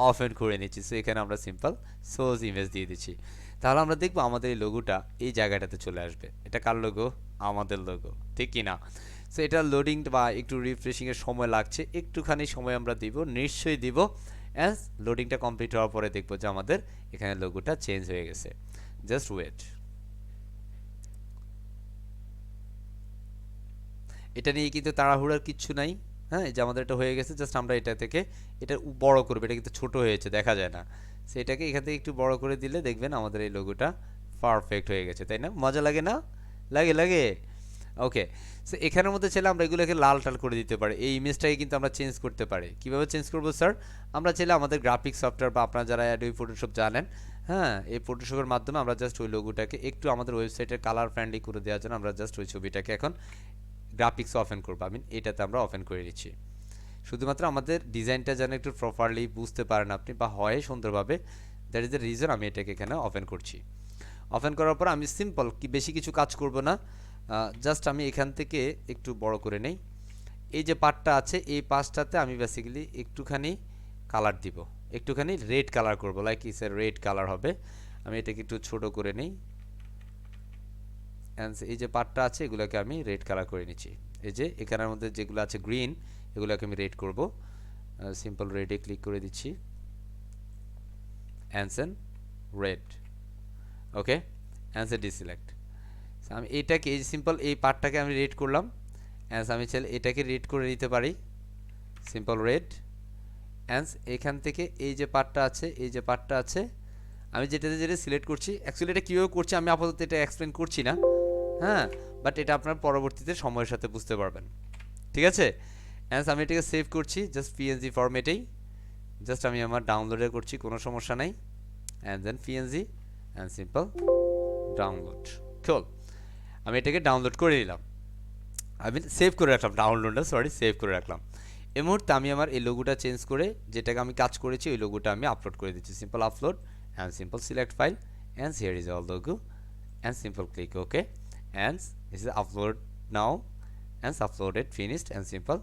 ওপেন করে নিচ্ছি। সো এখানে আমরা সিম্পল সোজ ইমেজ দিয়ে দিচ্ছি। তাহলে আমরা দেখবো আমাদের এই লোগোটা এই জায়গাটাতে চলে আসবে। এটা কার লোগো? আমাদের লোগো, ঠিক কি না? সো এটা লোডিং বা একটু রিফ্রেশিংয়ের সময় লাগছে, একটুখানি সময় আমরা দিব, নিশ্চয়ই দিব। অ্যাজ লোডিংটা কমপ্লিট হওয়ার পরে দেখবো যে আমাদের এখানে লোগোটা চেঞ্জ হয়ে গেছে। Just wait. এটা নিয়ে কিন্তু তাড়াহুড়ার কিচ্ছু নাই। হ্যাঁ, এই যে আমাদের এটা হয়ে গেছে, জাস্ট আমরা এটা থেকে এটা বড় করবো, এটা কিন্তু ছোট হয়েছে দেখা যায় না। সেটাকে এখান থেকে একটু বড় করে দিলে দেখবেন আমাদের এই লোগোটা পারফেক্ট হয়ে গেছে, তাই না? মজা লাগে না? লাগে লাগে। ওকে, সো এখানের মধ্যে চাইলে আমরা এগুলোকে লাল টাল করে দিতে পারি, এই ইমেজটাকে কিন্তু আমরা চেঞ্জ করতে পারি। কীভাবে চেঞ্জ করবো স্যার? আমরা চাইলে আমাদের গ্রাফিক সফটওয়্যার বা আপনারা যারা অ্যাডোবি ফটোশপ জানেন, হ্যাঁ, এই ফটোশপের মাধ্যমে আমরা জাস্ট ওই লোগোটাকে একটু আমাদের ওয়েবসাইটের কালার ফ্রেন্ডলি করে দেওয়ার জন্য আমরা জাস্ট ওই ছবিটাকে এখন গ্রাফিক্স ওপেন করবো, এটাতে আমরা ওপেন করে দিচ্ছি। শুধুমাত্র আমাদের ডিজাইনটা যেন একটু প্রপারলি বুঝতে পারেন আপনি বা হয় সুন্দরভাবে, দ্যাট ইজ দ্য রিজন আমি এটাকে এখানে ওপেন করছি। ওপেন করার পর আমি সিম্পল বেশি কিছু কাজ করব না, জাস্ট আমি এখান থেকে একটু বড় করে নেই। এই যে পার্টটা আছে এই পাশটাতে আমি বেসিক্যালি একটুখানি কালার দিব, একটুখানি রেড কালার করব, like is a red colour হবে। আমি এটাকে একটু ছোট করে নেই, এই যে পার্টটা আছে এগুলোকে আমি রেড কালার করে নিচ্ছি। এই যে এখানের মধ্যে যেগুলো আছে গ্রিন, এগুলোকে আমি রেড করব। সিম্পল রেডে ক্লিক করে দিচ্ছি, অ্যানসেন রেড, ওকে, অ্যান্সার ডিসিলেক্ট। আমি এটাকে এই সিম্পল এই পার্টটাকে আমি রেড করলাম, অ্যান্স আমি চাইলে এটাকে রেড করে নিতে পারি, সিম্পল রেড। অ্যান্স এখান থেকে এই যে পার্টটা আছে, এই যে পার্টটা আছে, আমি যেটাতে যেটা সিলেক্ট করছি, অ্যাকচুয়ালি এটা কীভাবে করছি আমি আপাতত এটা এক্সপ্লেন করছি না, হ্যাঁ, বাট এটা আপনার পরবর্তীতে সময়ের সাথে বুঝতে পারবেন, ঠিক আছে। অ্যান্স আমি এটাকে সেভ করছি জাস্ট পিএনজি ফরম্যাটেই, জাস্ট আমি আমার ডাউনলোডে করছি, কোনো সমস্যা নাই, and then PNG and simple download, cool. আমি এটাকে ডাউনলোড করে নিলাম, আমি সেভ করে রাখলাম, ডাউনলোডটা সরি সেভ করে রাখলাম। এই মুহূর্তে আমি আমার এই লোগোটা চেঞ্জ করে যেটাকে আমি কাজ করেছি ওই লোগোটা আমি আপলোড করে দিচ্ছি, simple upload and simple select file and here is all logo and simple click okay and this is upload now and uploaded finished and simple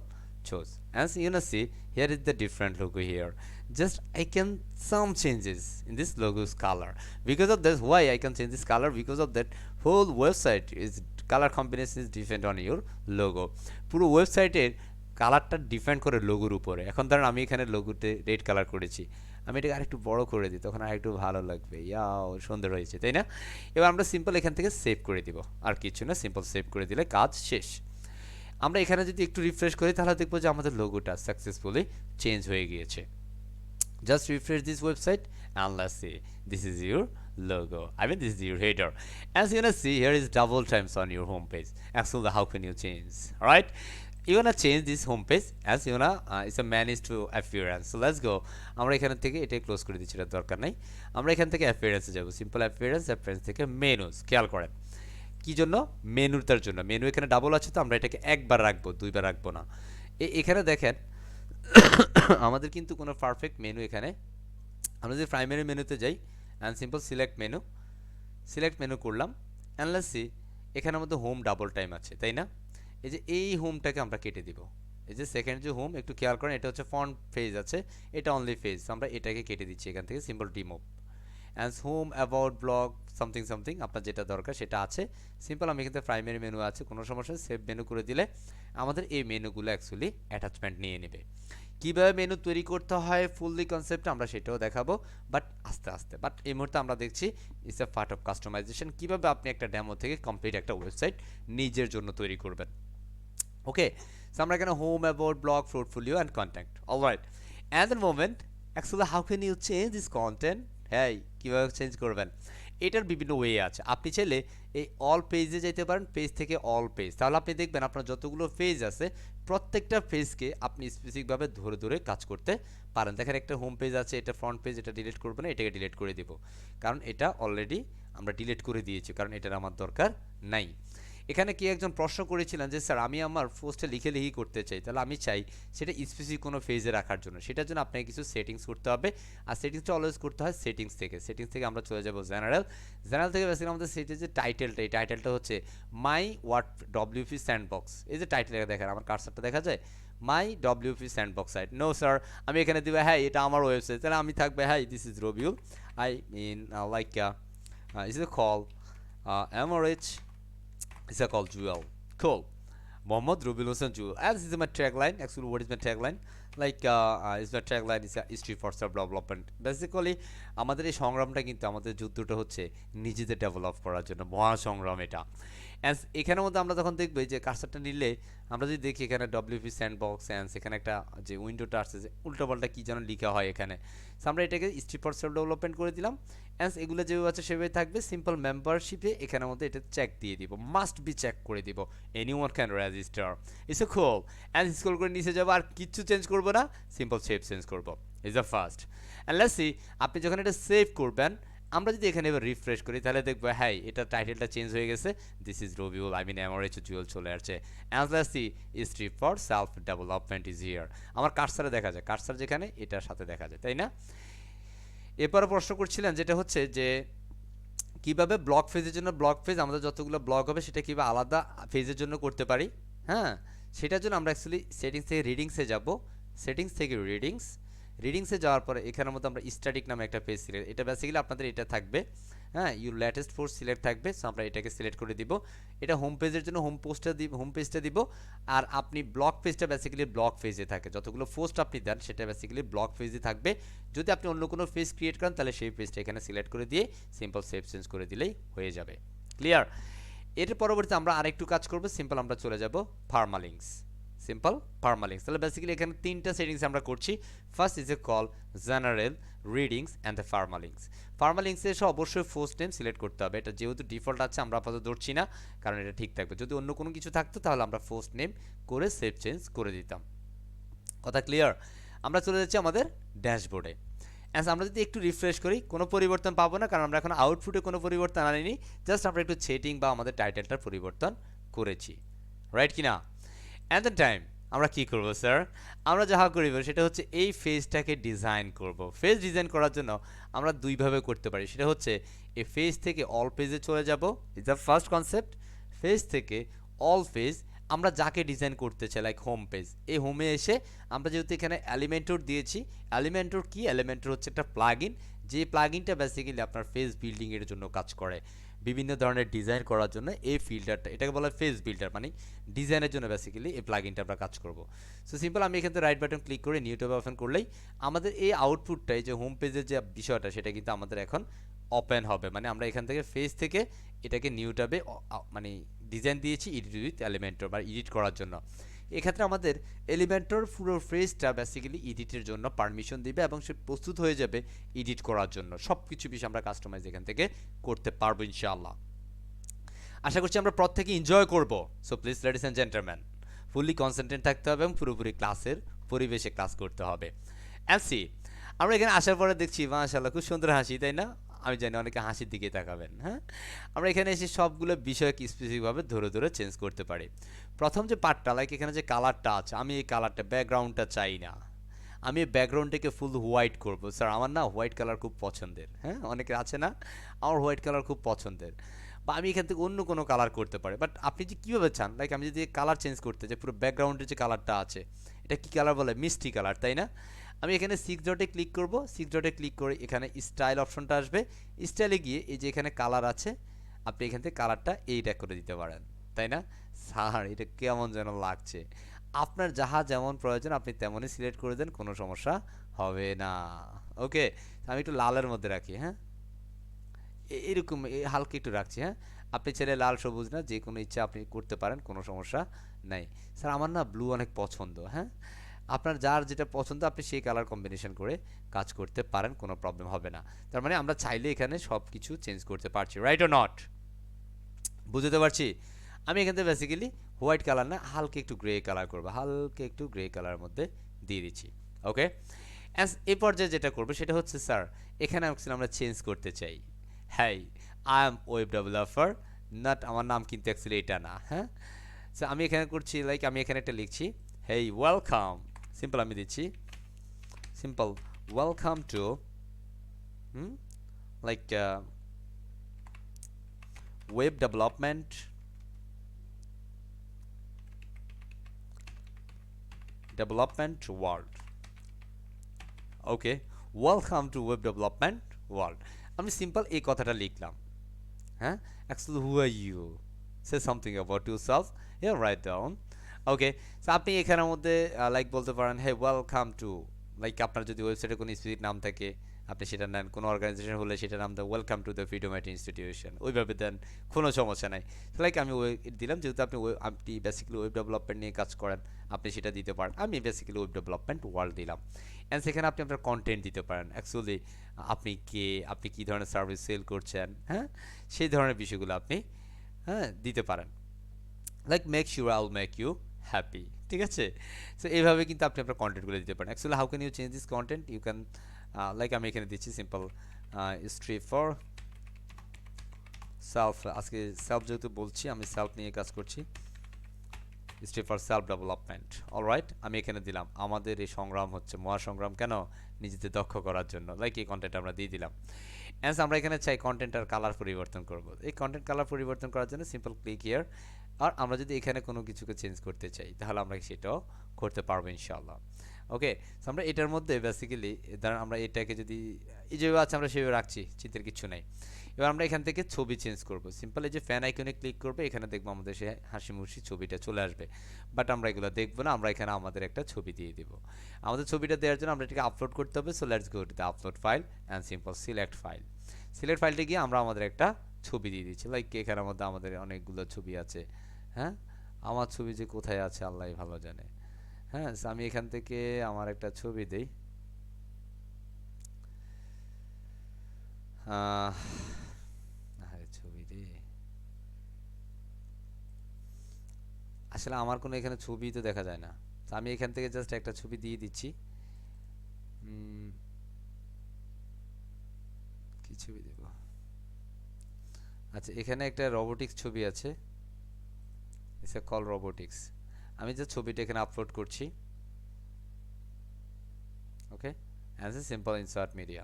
chose. As you know see here is the different logo here, just I can some changes in this logo's color. Because of this why I can change this color, because of that whole website is color combination is different on your logo, পুরো ওয়েবসাইটের কালারটা depend করে লোগোর উপরে। এখন ধরেন আমি এখানে লোগোতে red colour করেছি, আমি এটাকে আরেকটু বড় করে দিই, তখন আরেকটু ভালো লাগবে, ইয়াও সুন্দর হয়েছে, তাই না? এবার আমরা সিম্পল এখান থেকে সেভ করে দিব, আর কিছু না, সিম্পল সেভ করে দিলে কাজ শেষ। আমরা এখানে যদি একটু রিফ্রেশ করি তাহলে দেখবো যে আমাদের লোগোটা সাকসেসফুলি চেঞ্জ হয়ে গিয়েছে। Just refresh this website and let's see this is your logo, I mean this is your header. As you can see here is double times on your home page. Actually how can you change, right? You wanna change this home page as you wanna it's a manage to appearance. So let's go, আমরা এখান থেকে এটা close করে দিচ্ছি, এটা দরকার নাই। আমরা এখান থেকে অ্যাপিয়ারেন্সে যাব, সিম্পল অ্যাপিয়ারেন্স, অ্যাপিয়ারেন্স থেকে মেনুস, খেয়াল করেন কি জন্য, মেনুটার জন্য। মেনু এখানে ডাবল আছে তো আমরা এটাকে একবার রাখবো, দুইবার রাখবো না। এখানে দেখেন আমাদের কিন্তু কোনো পারফেক্ট মেনু এখানে, আমরা যদি প্রাইমারি মেনুতে যাই অ্যান্ড সিম্পল সিলেক্ট মেনু করলাম অ্যান্ড লেটস সি এখানে আমাদের হোম ডাবল টাইম আছে, তাই না? এই যে এই হোমটাকে আমরা কেটে দিব, এই যে সেকেন্ড যে হোম একটু খেয়াল করেন, এটা হচ্ছে ফন্ট পেজ আছে, এটা অনলি পেজ, আমরা এটাকে কেটে দিচ্ছি এখান থেকে, simple remove and home about blog something আপনার যেটা দরকার সেটা আছে, সিম্পল আমি এখানে প্রাইমারি মেনু আছে, কোনো সমস্যা সেভ মেনু করে দিলে আমাদের এই মেনুগুলো অ্যাকচুয়ালি অ্যাটাচমেন্ট নিয়ে নেবে। কীভাবে মেনু তৈরি করতে হয় ফুললি কনসেপ্ট আমরা সেটাও দেখাবো, বাট আস্তে আস্তে, বাট এই মুহূর্তে আমরা দেখছি it's a part of customization, কীভাবে আপনি একটা ডেমো থেকে কমপ্লিট একটা ওয়েবসাইট নিজের জন্য তৈরি করবেন। ওকে, সো আমরা এখানে home about blog portfolio and contact, alright, at the moment actually how can you change this content, হ্যাঁ কীভাবে চেঞ্জ করবেন, এটার বিভিন্ন ওয়ে আছে। আপনি চাইলে এই অল পেজে যেতে পারেন, পেজ থেকে অল পেজ, তাহলে আপনি দেখবেন আপনার যতগুলো পেজ আছে প্রত্যেকটা পেজকে আপনি স্পেসিফিকভাবে ধরে ধরে কাজ করতে পারেন। দেখেন একটা হোম পেজ আছে, এটা ফ্রন্ট পেজ, এটা ডিলিট করবে না, এটাকে ডিলিট করে দিব, কারণ এটা অলরেডি আমরা ডিলিট করে দিয়েছি, কারণ এটার আমার দরকার নাই। এখানে কি একজন প্রশ্ন করেছিলেন যে স্যার আমি আমার পোস্টে লিখে করতে চাই, তাহলে আমি চাই সেটা স্পেসিফিক কোনো পেজে রাখার জন্য, সেটার জন্য আপনাকে কিছু সেটিংস করতে হবে, আর সেটিংসটা অলওয়েজ করতে হয় সেটিংস থেকে আমরা চলে যাব জেনারেল থেকে বেসিক্যালি আমাদের সেটা যে টাইটেলটা, এই টাইটেলটা হচ্ছে মাই ওয়ার্ড ডব্লিউপি স্যান্ডবক্স, এই যে টাইটেলটা দেখেন আমার কার্সারটা দেখা যায়, my WP sandbox site, no sir আমি এখানে দিব হ্যাঁ এটা আমার ওয়েবসাইট, তাহলে আমি থাকবে হ্যাঁ this is Rabiul, I mean like is a call MRH is called Jewel. Cool. Mohammad Rubil Hossain Jewel. And this is my tagline. Actually, what is my tagline? Like, is my tagline is history for self development. Basically, আমাদের এই সংগ্রামটা কিন্তু আমাদের যুদ্ধটা হচ্ছে নিজেদের develop করার জন্য, মহা সংগ্রাম এটা। অ্যান্ড এখানের মধ্যে আমরা যখন দেখবো যে কার্সারটা নিলে আমরা যদি দেখি এখানে ডব্লিউপি স্যান্ডবক্স অ্যান্ড এখানে একটা যে উইন্ডোটা আসছে যে উল্টোপাল্টা কী যেন লেখা হয় এখানে, আমরা এটাকে হিস্ট্রি ফর সেলফ ডেভেলপমেন্ট করে দিলাম। অ্যান্ড এগুলো যেভাবে আছে সেভাবে থাকবে, সিম্পল মেম্বারশিপে এখানের মধ্যে এটা চেক দিয়ে দিব, মাস্ট বি চেক করে দিব, anyone can register, it's a খুব। অ্যান্ড স্ক্রল করে নিচে যাবো, আর কিচ্ছু চেঞ্জ করবো না, সিম্পল সেভ চেঞ্জ করবো, is the first. And let's C আপনি যখন এটা সেভ করবেন, আমরা যদি এখানে এবার রিফ্রেশ করি তাহলে দেখবো হ্যাঁ এটা টাইটেলটা চেঞ্জ হয়ে গেছে, this is Rabiul, I mean MRH Jewel চলে আসছে। And let's see history for self development is here, আমার কার্সারে দেখা যায়, কার্সার যেখানে এটার সাথে দেখা যায়, তাই না? এরপরে প্রশ্ন করছিলেন যেটা হচ্ছে যে কিভাবে ব্লগ পেজের জন্য, ব্লগ পেজ আমাদের যতগুলো ব্লগ হবে সেটা কীভাবে আলাদা পেজের জন্য করতে পারি, হ্যাঁ সেটার জন্য আমরা অ্যাকচুয়ালি সেটিংস থেকে রিডিংসে যাব, সেটিংস থেকে রিডিংসে যাওয়ার পরে এখানের মধ্যে আমরা স্ট্যাটিক নামে একটা পেজ সিলেক্ট, এটা বেসিক্যালি আপনাদের এটা থাকবে হ্যাঁ, ইউর লেটেস্ট পোস্ট সিলেক্ট থাকবে, সো আমরা এটাকে সিলেক্ট করে দিব। এটা হোম পেজের জন্য হোম পেজটা দিব। আর আপনি ব্লগ পেজটা বেসিক্যালি ব্লগ পেজে থাকে, যতগুলো পোস্ট আপনি দেন সেটা বেসিক্যালি ব্লগ পেজে থাকবে। যদি আপনি অন্য কোনো পেজ ক্রিয়েট করেন তাহলে সেই পেজটা এখানে সিলেক্ট করে দিয়ে সিম্পল সেভ চেঞ্জ করে দিলেই হয়ে যাবে। ক্লিয়ার? এর পরবর্তীতে আমরা আরেকটু কাজ করব, সিম্পল আমরা চলে যাব পারমালিঙ্কস। সিম্পল পারমালিঙ্কস, তাহলে বেসিক্যালি এখানে তিনটা সেটিংস আমরা করছি। First is a call general readings and the permalinks. পারমালিঙ্কসে এসে অবশ্যই ফার্স্ট নেম সিলেক্ট করতে হবে, এটা যেহেতু ডিফল্ট আছে আমরা আপাতত ধরছি না, কারণ এটা ঠিক থাকবে। যদি অন্য কোনো কিছু থাকতো তাহলে আমরা ফার্স্ট নেম করে সেভ চেঞ্জ করে দিতাম। কথা ক্লিয়ার? আমরা চলে যাচ্ছি আমাদের ড্যাশবোর্ডে। আমরা যদি একটু রিফ্রেশ করি কোনো পরিবর্তন পাবো না, কারণ আমরা এখন আউটপুটে কোনো পরিবর্তন আনিনি, জাস্ট আমরা একটু সেটিং বা আমাদের টাইটেলটার পরিবর্তন করেছি, রাইট কি না? অ্যাট দ্য টাইম আমরা কি করব স্যার? আমরা যাহা করিব সেটা হচ্ছে এই ফেজটাকে ডিজাইন করব। ফেজ ডিজাইন করার জন্য আমরা দুইভাবে করতে পারি, সেটা হচ্ছে এই ফেজ থেকে অল পেজে চলে যাব, is the first concept. Phase থেকে অল পেজ আমরা যাকে ডিজাইন করতে চাই, লাইক হোম পেজ, এই হোমে এসে আমরা যেহেতু এখানে এলিমেন্টর দিয়েছি, এলিমেন্টর কি? এলিমেন্টর হচ্ছে একটা প্লাগইন, যে প্লাগইনটা বেসিক্যালি আপনার ফেজ বিল্ডিংয়ের জন্য কাজ করে, বিভিন্ন ধরনের ডিজাইন করার জন্য এই ফিল্টারটা, এটাকে বলা হয় ফেজ বিল্ডার, মানে ডিজাইনের জন্য বেসিক্যালি এই প্লাগইনটা আমরা কাজ করব। সো সিম্পল আমি এখান থেকে রাইট বাটন ক্লিক করে নিউ ট্যাবে ওপেন করলেই আমাদের এই আউটপুটটা, এই যে হোম পেজের যে বিষয়টা সেটা কিন্তু আমাদের এখন ওপেন হবে। মানে আমরা এখান থেকে ফেজ থেকে এটাকে নিউ ট্যাবে মানে ডিজাইন দিয়েছি এডিট উইথ এলিমেন্টর বা এডিট করার জন্য। এক্ষেত্রে আমাদের এলিমেন্টর পুরো ফেজটা বেসিক্যালি এডিটের জন্য পারমিশন দিবে এবং সে প্রস্তুত হয়ে যাবে এডিট করার জন্য। সব কিছু বিষয় আমরা কাস্টমাইজ এখান থেকে করতে পারবো ইনশাআল্লাহ। আশা করছি আমরা প্রত্যেকে এনজয় করব। So please ladies and gentleman, fully concentrate থাকতে হবে এবং পুরোপুরি ক্লাসের পরিবেশে ক্লাস করতে হবে। অ্যান্ড সি, আমরা এখানে আসার পরে দেখছি মাশাআল্লাহ খুব সুন্দর হাসি, তাই না? আমি জানি অনেকে হাসির দিকে তাকাবেন। হ্যাঁ, আমরা এখানে এসে সবগুলো বিষয়কে স্পেসিফিকভাবে ধরে ধরে চেঞ্জ করতে পারি। প্রথম যে পার্টটা, লাইক এখানে যে কালারটা আছে, আমি এই কালারটা ব্যাকগ্রাউন্ডটা চাই না, আমি ব্যাকগ্রাউন্ডটাকে ফুল হোয়াইট করব। স্যার আমার না হোয়াইট কালার খুব পছন্দের। হ্যাঁ, অনেকের আছে না, আমার হোয়াইট কালার খুব পছন্দের, বা আমি এখান থেকে অন্য কোনো কালার করতে পারি। বাট আপনি যে কীভাবে চান, লাইক আমি যদি কালার চেঞ্জ করতে চাই, পুরো ব্যাকগ্রাউন্ডের যে কালারটা আছে এটা কি কালার বলে? মিষ্টি কালার, তাই না? আমি এখানে সিক্স ডটে ক্লিক করব, সিক্স ডটে ক্লিক করে এখানে স্টাইল অপশনটা আসবে, স্টাইলে গিয়ে এই যে এখানে কালার আছে, আপনি এখান থেকে কালারটা এইটা করে দিতে পারেন, তাই না? স্যার এটা কেমন যেন লাগছে। আপনার যাহা যেমন প্রয়োজন আপনি তেমনই সিলেক্ট করে দেন, কোনো সমস্যা হবে না। ওকে, আমি একটু লালের মধ্যে রাখি। হ্যাঁ, এরকম হালকা একটু রাখছি। হ্যাঁ, আপনি ছেলে লাল সবুজ না, যে কোনো ইচ্ছা আপনি করতে পারেন, কোনো সমস্যা নাই। স্যার আমার না ব্লু অনেক পছন্দ। হ্যাঁ, আপনার যার যেটা পছন্দ আপনি সেই কালার কম্বিনেশন করে কাজ করতে পারেন, কোনো প্রবলেম হবে না। তার মানে আমরা চাইলে এখানে সব কিছু চেঞ্জ করতে পারছি, রাইট ও নট? বুঝতে পারছি? আমি এখান থেকে বেসিক্যালি হোয়াইট কালার না, হালকা একটু গ্রে কালার করবো, হালকা একটু গ্রে কালারের মধ্যে দিয়ে দিচ্ছি। ওকে, এই পর্যায়ে যেটা করবো সেটা হচ্ছে স্যার এখানে আমরা চেঞ্জ করতে চাই, হ্যাঁ I am web developer, not আমার নাম কিন্তু অ্যাকচুয়ালি এটা না। হ্যাঁ, সো আমি এখানে করছি, লাইক আমি এখানে একটা লিখছি, হেই ওয়েলকাম, সিম্পল আমি দিচ্ছি simple welcome to like web development world. Okay, welcome to web development world, আমি সিম্পল এই কথাটা লিখলাম। হ্যাঁ, actually who are you, say something about you self, here write down. Okay, so আপনি এখানের মধ্যে লাইক বলতে পারেন হে ওয়েলকাম টু, লাইক আপনার যদি ওয়েবসাইটে কোনো স্পেসিফিক নাম থাকে আপনি সেটা নেন, কোনো অর্গানাইজেশন হলে সেটা নাম দেন welcome to the freedom IT institution, ওইভাবে দেন, কোনো সমস্যা নাই। লাইক আমি দিলাম, যেহেতু আপনি বেসিক্যালি ওয়েব ডেভেলপমেন্ট নিয়ে কাজ করেন আপনি সেটা দিতে পারেন, আমি বেসিক্যালি ওয়েব ডেভেলপমেন্ট ওয়ার্ল্ড দিলাম। অ্যান্ড সেখানে আপনি আপনার কন্টেন্ট দিতে পারেন, অ্যাকচুয়ালি আপনি কে, আপনি কী ধরনের সার্ভিস সেল করছেন, হ্যাঁ সেই ধরনের বিষয়গুলো আপনি দিতে পারেন। Like make sure I will make you happy, ঠিক আছে? সো এইভাবে কিন্তু আপনি আপনার কন্টেন্টগুলো দিতে পারেন। Actually how can you change this content? You can like আমি এখানে দিচ্ছি সিম্পল স্ট্রি ফর সেলফ, আজকে সেলফ যেহেতু বলছি আমি সেলফ নিয়ে কাজ করছি, strive for self development. Alright, আমি এখানে দিলাম আমাদের এই সংগ্রাম হচ্ছে মহাসংগ্রাম, কেন? নিজেদের দক্ষ করার জন্য। লাইক এই কন্টেন্ট আমরা দিয়ে দিলাম। অ্যান্ড আমরা এখানে চাই কন্টেন্টের কালার পরিবর্তন করব। এই কন্টেন্ট কালার পরিবর্তন করার জন্য সিম্পল ক্লিক হিয়ার। আর আমরা যদি এখানে কোনো কিছুকে চেঞ্জ করতে চাই তাহলে আমরা সেটাও করতে পারবো ইনশাআল্লাহ। ওকে, সো আমরা এটার মধ্যে বেসিক্যালি ধরেন আমরা এটাকে যদি এই যেভাবে আছে আমরা সেভাবে রাখছি, চিন্তার কিছু নাই। এবার আমরা এখান থেকে ছবি চেঞ্জ করব, সিম্পল এই যে ফ্যান আইকনে ক্লিক করবে, এখানে দেখবো আমাদের সে হাসি মুসি ছবিটা চলে আসবে। বাট আমরা এগুলো দেখবো না, আমরা এখানে আমাদের একটা ছবি দিয়ে দিব। আমাদের ছবিটা দেওয়ার জন্য আমরা এটাকে আপলোড করতে হবে। So let's go to the upload file and simple select file. Select ফাইলটা গিয়ে আমরা আমাদের একটা ছবি দিয়ে দিচ্ছি, লাইক এখানের মধ্যে আমাদের অনেকগুলো ছবি আছে। হ্যাঁ, আমার ছবি যে কোথায় আছে আল্লাহ ভালো জানে। হ্যাঁ, so আমি এখান থেকে আমার একটা ছবি দেই। আরে ছবি রে, আসলে আমার কোনো এখানে ছবি তো দেখা যায় না। তো আমি এখান থেকে জাস্ট একটা ছবি দিয়ে দিচ্ছি। উম, কি ছবি দেব? আচ্ছা, এখানে একটা রোবোটিক্স ছবি আছে, ইটস এ কল রোবোটিক্স। আমি যে ছবিটা এখানে আপলোড করছি, okay, as a simple insert media.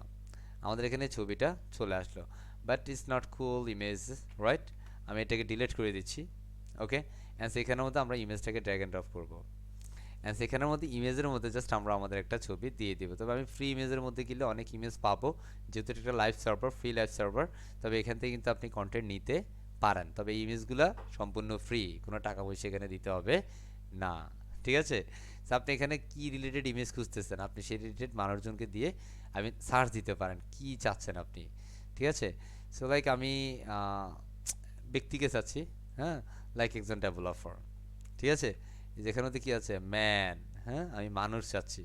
আমাদের এখানে ছবিটা চলে আসলো, but it's not cool image, right? আমি এটাকে ডিলিট করে দিচ্ছি। ওকে, অ্যান্ড সেখানের মধ্যে আমরা ইমেজটাকে ড্র্যাগ অ্যান্ড ড্রপ করবো। অ্যান্ড সেখানের মধ্যে ইমেজের মধ্যে জাস্ট আমরা আমাদের একটা ছবি দিয়ে দিব। তবে আমি ফ্রি ইমেজের মধ্যে গেলে অনেক ইমেজ পাবো, যেহেতু এটা একটা live server, free live server. তবে এখান থেকে কিন্তু আপনি কন্টেন্ট নিতে পারেন, তবে এই ইমেজগুলো সম্পূর্ণ ফ্রি, কোনো টাকা পয়সা এখানে দিতে হবে না। ঠিক আছে? তো আপনি এখানে কি রিলেটেড ইমেজ খুঁজতেছেন, আপনি সেই রিলেটেড মানুষজনকে দিয়ে আপনি সার্চ দিতে পারেন কি চাচ্ছেন আপনি। ঠিক আছে? সো লাইক আমি ব্যক্তিকে চাচ্ছি, হ্যাঁ, লাইক একজন ডেভেলপার। ঠিক আছে? যেখানে মধ্যে কি আছে, ম্যান। হ্যাঁ, আমি মানুষ চাচ্ছি।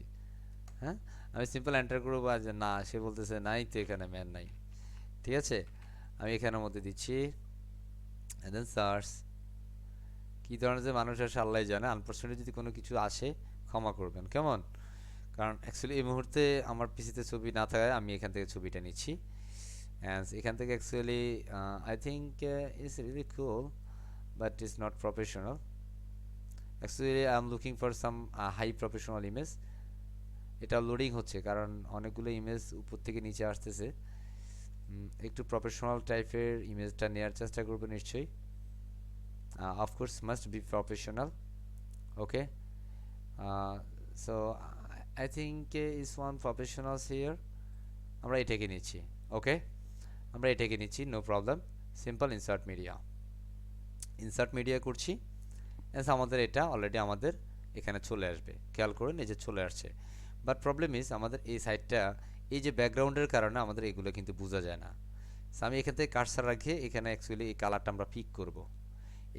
হ্যাঁ, আমি সিম্পল এন্টার করবো, যে না, সে বলতেছে নাই তো, এখানে ম্যান নাই। ঠিক আছে, আমি এখানের মধ্যে দিচ্ছি দেন সার্চ। কী ধরনের যে মানুষ আসে আল্লাহ জানে, আনফর্চুনেটলি যদি কোনো কিছু আসে ক্ষমা করবেন, কেমন? কারণ অ্যাকচুয়ালি এই মুহূর্তে আমার পিসিতে ছবি না থাকায় আমি এখান থেকে ছবিটা নিচ্ছি। অ্যান্ড এখান থেকে actually I think it's really cool, but it's not professional. Actually I am looking for some high professional image. এটা লোডিং হচ্ছে কারণ অনেকগুলো ইমেজ উপর থেকে নিচে আসতেছে। একটু প্রফেশনাল টাইপের ইমেজটা নেওয়ার চেষ্টা করবো নিশ্চয়ই। Of course must be professional. Okay, so I think is one professionals here. আমরা এটাকে নিচ্ছি। ওকে, আমরা এটাকে নিচ্ছি, no problem. Simple insert media, insert media করছি। এস আমাদের এটা অলরেডি আমাদের এখানে চলে আসবে, খেয়াল করুন এই যে চলে আসছে। বাট প্রবলেম ইজ আমাদের এই সাইডটা, এই যে ব্যাকগ্রাউন্ডের কারণে আমাদের এগুলো কিন্তু বোঝা যায় না। সো আমি এখান থেকে কার্সার রাখিয়ে এখানে অ্যাকচুয়ালি এই কালারটা আমরা পিক করব।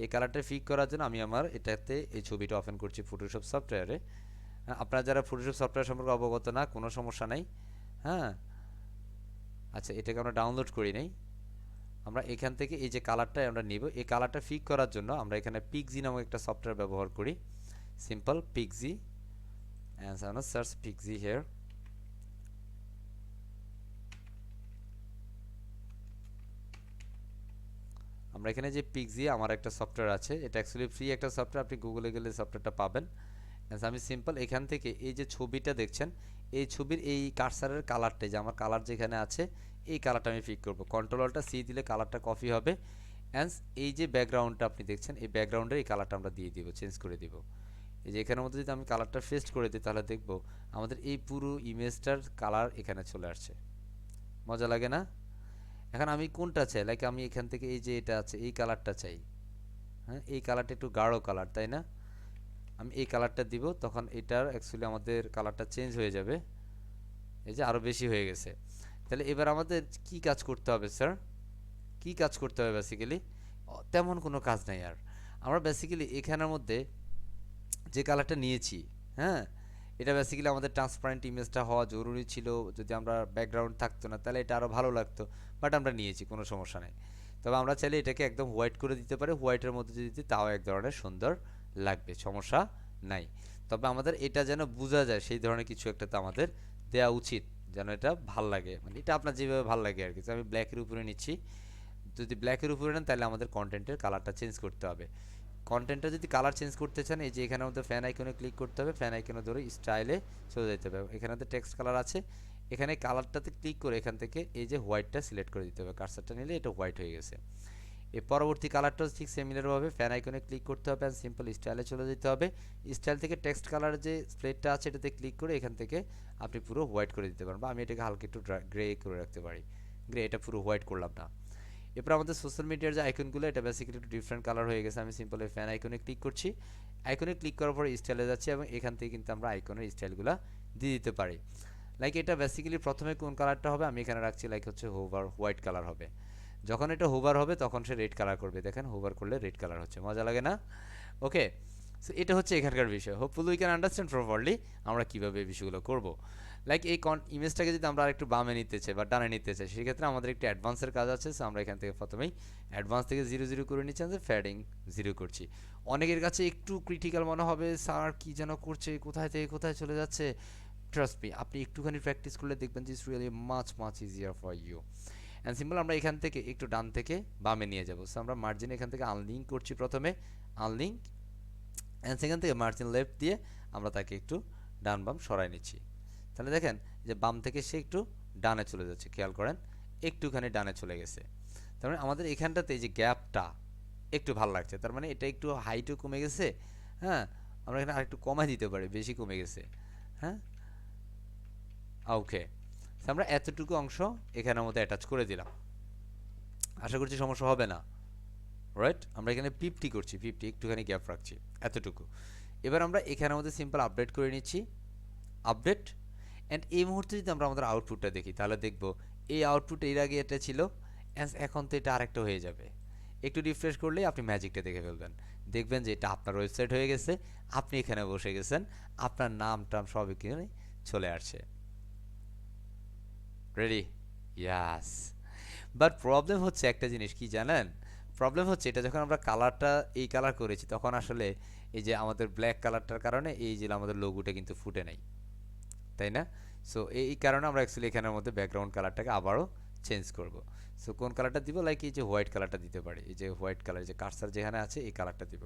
এই কালারটা পিক করার জন্য আমি আমার এটাতে এই ছবিটা ওপেন করছি ফটোশপ সফটওয়্যারে। আপনারা যারা ফটোশপ সফটওয়্যার সম্পর্কে অবগত না, কোনো সমস্যা নাই। হ্যাঁ, আচ্ছা, এটাকে আমরা ডাউনলোড করি নাই। আমরা এখান থেকে এই যে কালারটা আমরা নিব, এই কালারটা পিক করার জন্য আমরা এখানে পিক্সি নামক একটা সফটওয়্যার ব্যবহার করি। Simple Pixie, and so I'm gonna search Pixie here. আমরা এখানে যে পিক্সি আমার একটা সফটওয়্যার আছে, এটা অ্যাকচুয়ালি ফ্রি একটা সফটওয়্যার, আপনি গুগলে গেলে সফটওয়্যারটা পাবেন। আমি সিম্পল এখান থেকে এই যে ছবিটা দেখছেন, এই ছবির এই কার্সারের কালারটা, যে আমার কালার যেখানে আছে এই কালারটা আমি পিক করব। কন্ট্রোল অল্টার সি দিলে কালারটা কপি হবে। অ্যান্ড এই যে ব্যাকগ্রাউন্ডটা আপনি দেখছেন, এই ব্যাকগ্রাউন্ডের এই কালারটা আমরা দিয়ে দিব, চেঞ্জ করে দিব। এই যে এখানের মধ্যে যদি আমি কালারটা পেস্ট করে দিই, তাহলে দেখব আমাদের এই পুরো ইমেজটার কালার এখানে চলে আসছে। মজা লাগে না? এখন আমি কোনটা চাই, লাইক আমি এখান থেকে এই যে এটা আছে এই কালারটা চাই। হ্যাঁ, এই কালারটা একটু গাঢ় কালার, তাই না? আমি এই কালারটা দিব, তখন এটার অ্যাকচুয়ালি আমাদের কালারটা চেঞ্জ হয়ে যাবে। এই যে আরও বেশি হয়ে গেছে। তাহলে এবার আমাদের কি কাজ করতে হবে স্যার? কি কাজ করতে হবে বেসিক্যালি? তেমন কোনো কাজ নাই আর। আমরা বেসিক্যালি এখানের মধ্যে যে কালারটা নিয়েছি, হ্যাঁ, এটা বেসিক্যালি আমাদের ট্রান্সপারেন্ট ইমেজটা হওয়া জরুরি ছিল। যদি আমরা ব্যাকগ্রাউন্ড থাকতো না তাহলে এটা আরও ভালো লাগতো, বাট আমরা নিয়েছি, কোনো সমস্যা নেই। তবে আমরা চাইলে এটাকে একদম হোয়াইট করে দিতে পারি, হোয়াইটের মধ্যে যদি দিই তাও এক ধরনের সুন্দর লাগবে, সমস্যা নাই। তবে আমাদের এটা যেন বোঝা যায় সেই ধরনের কিছু একটা তো আমাদের দেওয়া উচিত, যেন এটা ভাল লাগে, মানে এটা আপনার যেভাবে ভাল লাগে আর কি। আমি ব্ল্যাকের উপরে নিচ্ছি। যদি ব্ল্যাকের উপরে নেন তাহলে আমাদের কন্টেন্টের কালারটা চেঞ্জ করতে হবে। কন্টেন্টটা যদি কালার চেঞ্জ করতে চান, এই যে এখানে আমাদের ফ্যান আইকনে ক্লিক করতে হবে, ফ্যান আইকনে ধরে স্টাইলে চলে যেতে হবে। এখানে তো টেক্সট কালার আছে, এখানে কালারটাতে ক্লিক করে এখান থেকে এই যে হোয়াইটটা সিলেক্ট করে দিতে হবে। কার্সারটা নিলে এটা হোয়াইট হয়ে গেছে। এই পরবর্তী কালারটাও ঠিক সিমিলারভাবে ফ্যান আইকনে ক্লিক করতে হবে আর সিম্পল স্টাইলে চলে যেতে হবে। স্টাইল থেকে টেক্সট কালারের যে স্প্লেটটা আছে এটাতে ক্লিক করে এখান থেকে আপনি পুরো হোয়াইট করে দিতে পারেন, বা আমি এটাকে হালকা একটু গ্রে করে রাখতে পারি। গ্রে, এটা পুরো হোয়াইট করলাম না। এরপর আমাদের সোশ্যাল মিডিয়ার যে আইকনগুলো, এটা বেসিক্যালি একটু ডিফারেন্ট কালার হয়ে গেছে। আমি সিম্পল এই ফ্যান আইকনে ক্লিক করছি, আইকনে ক্লিক করার পর স্টাইলে যাচ্ছি এবং এখান থেকে কিন্তু আমরা আইকনের স্টাইলগুলো দিয়ে দিতে পারি। লাইক এটা বেসিক্যালি প্রথমে কোন কালারটা হবে আমি এখানে রাখছি, লাইক হচ্ছে হোভার হোয়াইট কালার হবে। যখন এটা হোভার হবে তখন সে রেড কালার করবে, দেখেন হোভার করলে রেড কালার হচ্ছে, মজা লাগে না? ওকে, সো এটা হচ্ছে এখানকার বিষয়। Hopefully we can understand properly আমরা কীভাবে এই বিষয়গুলো করবো। লাইক এই ইমেজটাকে যদি আমরা আরেকটু বামে নিতে চাই বা ডানে নিতে চাই, সেক্ষেত্রে আমাদের একটু অ্যাডভান্সের কাজ আছে। সো আমরা এখান থেকে প্রথমেই অ্যাডভান্স থেকে 0 0 করে নিচ্ছি, যে ফ্যাডিং 0 করছি। অনেকের কাছে একটু ক্রিটিক্যাল মনে হবে, স্যার কি যেন করছে, কোথায় থেকে কোথায় চলে যাচ্ছে। ট্রাস্ট মি, আপনি একটুখানি প্র্যাকটিস করলে দেখবেন যে it's really much easier for you. And simple আমরা এখান থেকে একটু ডান থেকে বামে নিয়ে যাবো। সো আমরা মার্জিন এখান থেকে আনলিঙ্ক করছি, প্রথমে আনলিঙ্ক, অ্যান্ড সেখান থেকে মার্জিন লেফট দিয়ে আমরা তাকে একটু ডান বাম সরাই নিচ্ছি। তাহলে দেখেন যে বাম থেকে সে একটু ডানে চলে যাচ্ছে, খেয়াল করেন একটুখানি ডানে চলে গেছে। তার মানে আমাদের এখানটাতে এই যে গ্যাপটা একটু ভালো লাগছে, তার মানে এটা একটু হাইটও কমে গেছে। হ্যাঁ, আমরা এখানে আরেকটু কমাই দিতে পারি, বেশি কমে গেছে। হ্যাঁ, ওকে, আমরা এতটুকু অংশ এখানের মধ্যে অ্যাটাচ করে দিলাম, আশা করছি সমস্যা হবে না। রাইট, আমরা এখানে 50 করছি, 50 একটুখানি গ্যাপ রাখছি, এতটুকু। এবার আমরা এখানের মধ্যে সিম্পল আপডেট করে নিচ্ছি, আপডেট। অ্যান্ড এই মুহূর্তে যদি আমরা আমাদের আউটপুটটা দেখি, তাহলে দেখব এই আউটপুট এর আগে এটা ছিল, এখন তো এটা আরেকটা হয়ে যাবে। একটু রিফ্রেশ করলেই আপনি ম্যাজিকটা দেখে ফেলবেন, দেখবেন যে এটা আপনার ওয়েবসাইট হয়ে গেছে, আপনি এখানে বসে গেছেন, আপনার নাম টাম সব এখানে চলে আসছে। রেডি? ইয়াস। বাট প্রবলেম হচ্ছে একটা জিনিস কি জানেন, প্রবলেম হচ্ছে এটা যখন আমরা কালারটা এই কালার করেছি, তখন আসলে এই যে আমাদের ব্ল্যাক কালারটার কারণে এই যে আমাদের লোগোটা কিন্তু ফুটে নাই, তাই না? সো এই কারণে আমরা অ্যাকচুয়ালি এখানের মধ্যে ব্যাকগ্রাউন্ড কালারটাকে আবারও চেঞ্জ করব। সো কোন কালারটা দিব, লাইক এই যে হোয়াইট কালারটা দিতে পারি, এই যে হোয়াইট কালার যে কার্সার যেখানে আছে এই কালারটা দিব।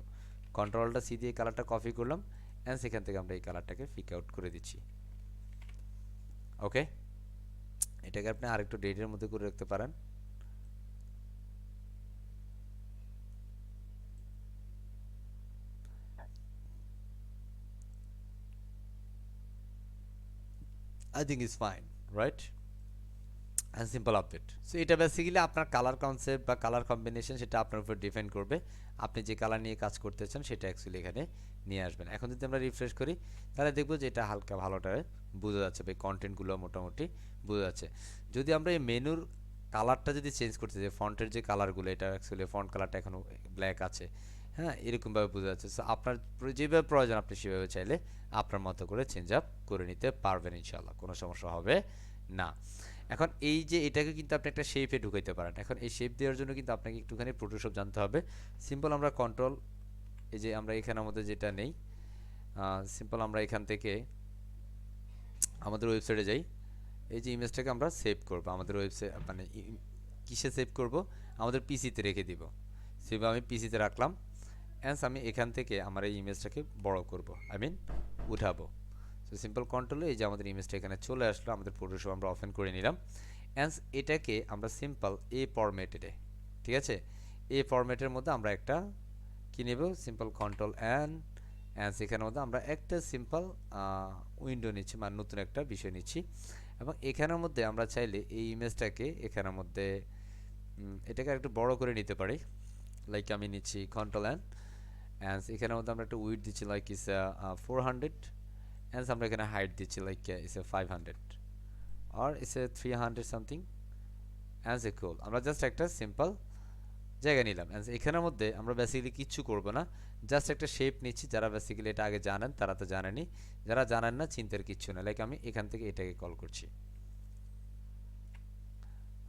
কন্ট্রোলটা সি দিয়ে কালারটা কপি করলাম, অ্যান্ড সেখান থেকে আমরা এই কালারটাকে ফিক আউট করে দিচ্ছি। ওকে, এটাকে আপনি আরেকটু ডেটের মধ্যে করে রাখতে পারেন। I think it's fine, right? And simple update. So এটা বেসিক্যালি আপনার কালার কনসেপ্ট বা কালার কম্বিনেশন, সেটা আপনার উপর ডিপেন্ড করবে। আপনি যে কালার নিয়ে কাজ করতে চান সেটা অ্যাকচুয়ালি এখানে নিয়ে আসবেন। এখন যদি আমরা রিফ্রেশ করি, তাহলে দেখবো যে এটা হালকা ভালোটা বোঝা যাচ্ছে, বা কন্টেন্টগুলো মোটামুটি বোঝা যাচ্ছে। যদি আমরা এই মেনুর কালারটা যদি চেঞ্জ করতে চাই, ফন্টের যে কালারগুলো, এটা অ্যাকচুয়ালি ফন্ট কালারটা এখনও ব্ল্যাক আছে, হ্যাঁ, এরকমভাবে বোঝা যাচ্ছে। সো আপনার যেভাবে প্রয়োজন আপনি সেভাবে চাইলে আপনার মতো করে চেঞ্জ আপ করে নিতে পারবেন, ইনশাল্লাহ কোনো সমস্যা হবে না। এখন এই যে এটাকে কিন্তু আপনি একটা শেপে ঢুকাইতে পারেন। এখন এই শেপ দেওয়ার জন্য কিন্তু আপনাকে একটুখানি ফটোশপ জানতে হবে। সিম্পল আমরা কন্ট্রোল, এই যে আমরা এখানের মধ্যে যেটা নেই, সিম্পল আমরা এখান থেকে আমাদের ওয়েবসাইটে যাই, এই যে ইমেজটাকে আমরা সেভ করব আমাদের ওয়েবসাইট, মানে কিসে সেভ করব, আমাদের পিসিতে রেখে দিব। সেভ আমি পিসিতে রাখলাম, অ্যান্ড আমি এখান থেকে আমার এই ইমেজটাকে বড় করব, আই মিন উঠাবো। সো সিম্পল কন্ট্রোলে এই যে আমাদের ইমেজটা এখানে চলে আসলো, আমাদের ফটোশপ আমরা ওপেন করে নিলাম, অ্যান্ড এটাকে আমরা সিম্পল এ ফরম্যাটে, ঠিক আছে, এ ফরম্যাটের মধ্যে আমরা একটা কি নেব, সিম্পল কন্ট্রোল অ্যান্ড সেখানের মধ্যে আমরা একটা সিম্পল উইন্ডো নিচ্ছি, মানে নতুন একটা বিষয় নিচ্ছি। এবং এখানের মধ্যে আমরা চাইলে এই ইমেজটাকে এখানের মধ্যে এটাকে একটু বড় করে নিতে পারি। লাইক আমি নিচ্ছি কন্ট্রোল অ্যান্ড এখানের মধ্যে আমরা একটা উইডথ দিচ্ছি, লাইক ইস 400, অ্যান্ড আমরা এখানে হাইট দিচ্ছি, like is 500 or is 300 something, and equal. আমরা জাস্ট একটা সিম্পল জায়গা নিলাম, অ্যান্ড এখানের মধ্যে আমরা বেসিক্যালি কিচ্ছু করব না, জাস্ট একটা শেপ নিচ্ছি। যারা বেসিক্যালি এটা আগে জানেন তারা তো জানেনি, যারা জানেন না চিন্তার কিচ্ছু না। লাইক আমি এখান থেকে এটাকে কল করছি,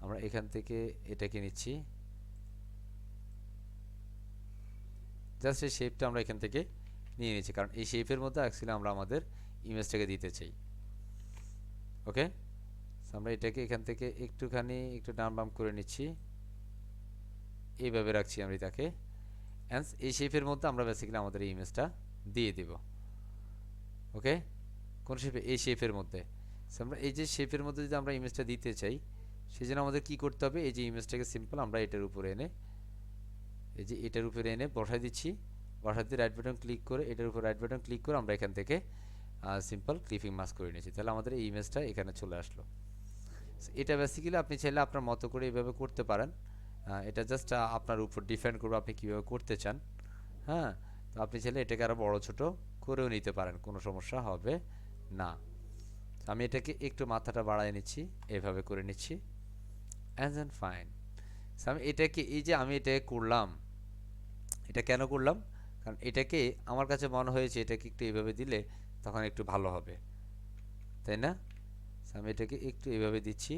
আমরা এখান থেকে এটাকে নিচ্ছি, জাস্ট এই শেপটা আমরা এখান থেকে নিয়ে নিচ্ছি, কারণ এই শেপের মধ্যে অ্যাকচুয়ালি আমরা আমাদের ইমেজটাকে দিতে চাই। ওকে, আমরা এটাকে এখান থেকে একটু ডান বাম করে নিচ্ছি, এইভাবে রাখছি আমি তাকে, অ্যান্ড এই শেপের মধ্যে আমরা বেসিক্যালি আমাদের এই ইমেজটা দিয়ে দিব। ওকে, কোন শেপে, এই শেপের মধ্যে। আমরা এই যে শেপের মধ্যে যদি আমরা ইমেজটা দিতে চাই, সেজন্য আমাদের কি করতে হবে, এই যে ইমেজটাকে সিম্পল আমরা এটার উপরে এনে এই যে এটার উপরে এনে বসাই দিচ্ছি, বসাতে রাইট বাটন ক্লিক করে এটার উপর রাইট বাটন ক্লিক করে আমরা এখান থেকে সিম্পল ক্লিপিং মাস্ক করে নিয়েছি, তাহলে আমাদের এই ইমেজটা এখানে চলে আসলো। এটা বেসিক্যালি আপনি চাইলে আপনার মতো করে এইভাবে করতে পারেন, এটা জাস্ট আপনার উপর ডিপেন্ড করবে আপনি কীভাবে করতে চান। হ্যাঁ, তো আপনি চাইলে এটাকে আরও বড় ছোট করেও নিতে পারেন, কোনো সমস্যা হবে না। আমি এটাকে একটু মাথাটা বাড়ায় নিচ্ছি, এইভাবে করে নিচ্ছি, অ্যান্ড দেন ফাইন। আমি এটাকে এই যে আমি এটাকে করলাম, এটা কেন করলাম, কারণ এটাকে আমার কাছে মনে হয়েছে এটাকে একটু এইভাবে দিলে তখন একটু ভালো হবে, তাই না? আমি এটাকে একটু এইভাবে দিচ্ছি,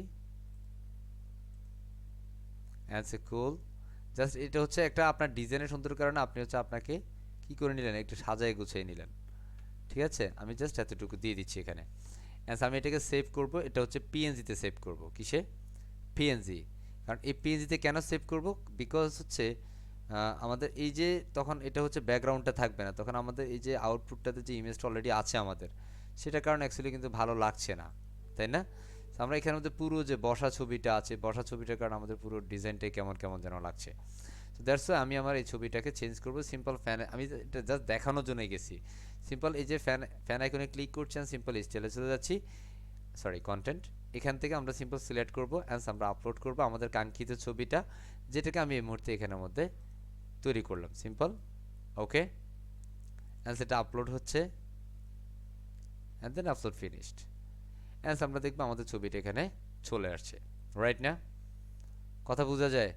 অ্যান্ড সে কুল। জাস্ট এটা হচ্ছে একটা আপনার ডিজাইনের সুন্দর কারণে আপনি হচ্ছে আপনাকে কি করে নিলেন, একটু সাজায় গুছিয়ে নিলেন। ঠিক আছে, আমি জাস্ট এতটুকু দিয়ে দিচ্ছি এখানে। অ্যান্ড আমি এটাকে সেভ করব, এটা হচ্ছে পিএনজিতে সেভ করব। কিসে? পিএনজি। কারণ এই পিএনজিতে কেন সেভ করব, বিকজ হচ্ছে আমাদের এই যে তখন এটা হচ্ছে ব্যাকগ্রাউন্ডটা থাকবে না, তখন আমাদের এই যে আউটপুটটাতে যে ইমেজটা অলরেডি আছে আমাদের, সেটার কারণে অ্যাকচুয়ালি কিন্তু ভালো লাগছে না, তাই না? তো আমরা এখানের মধ্যে পুরো যে বসা ছবিটা আছে, বসা ছবিটার কারণে আমাদের পুরো ডিজাইনটাই কেমন কেমন যেন লাগছে। তো দ্যাটস ওয়াই আমি আমার এই ছবিটাকে চেঞ্জ করব। সিম্পল ফ্যান, আমি এটা জাস্ট দেখানোর জন্যই গেছি। সিম্পল এই যে ফ্যান আইকনে ক্লিক করছি, সিম্পল স্টাইলে চলে যাচ্ছি, সরি কন্টেন্ট, এখান থেকে আমরা সিম্পল সিলেক্ট করব, অ্যান্ড আমরা আপলোড করব আমাদের কাঙ্ক্ষিত ছবিটা, যেটাকে আমি এই মুহূর্তে এখানের মধ্যে তৈরি করলাম। সিম্পল ওকে, অ্যান্ড সেটা আপলোড হচ্ছে, and then upload finished, and আমরা দেখবো আমাদের ছবিটা এখানে চলে আসছে, রাইট না? কথা বোঝা যায়?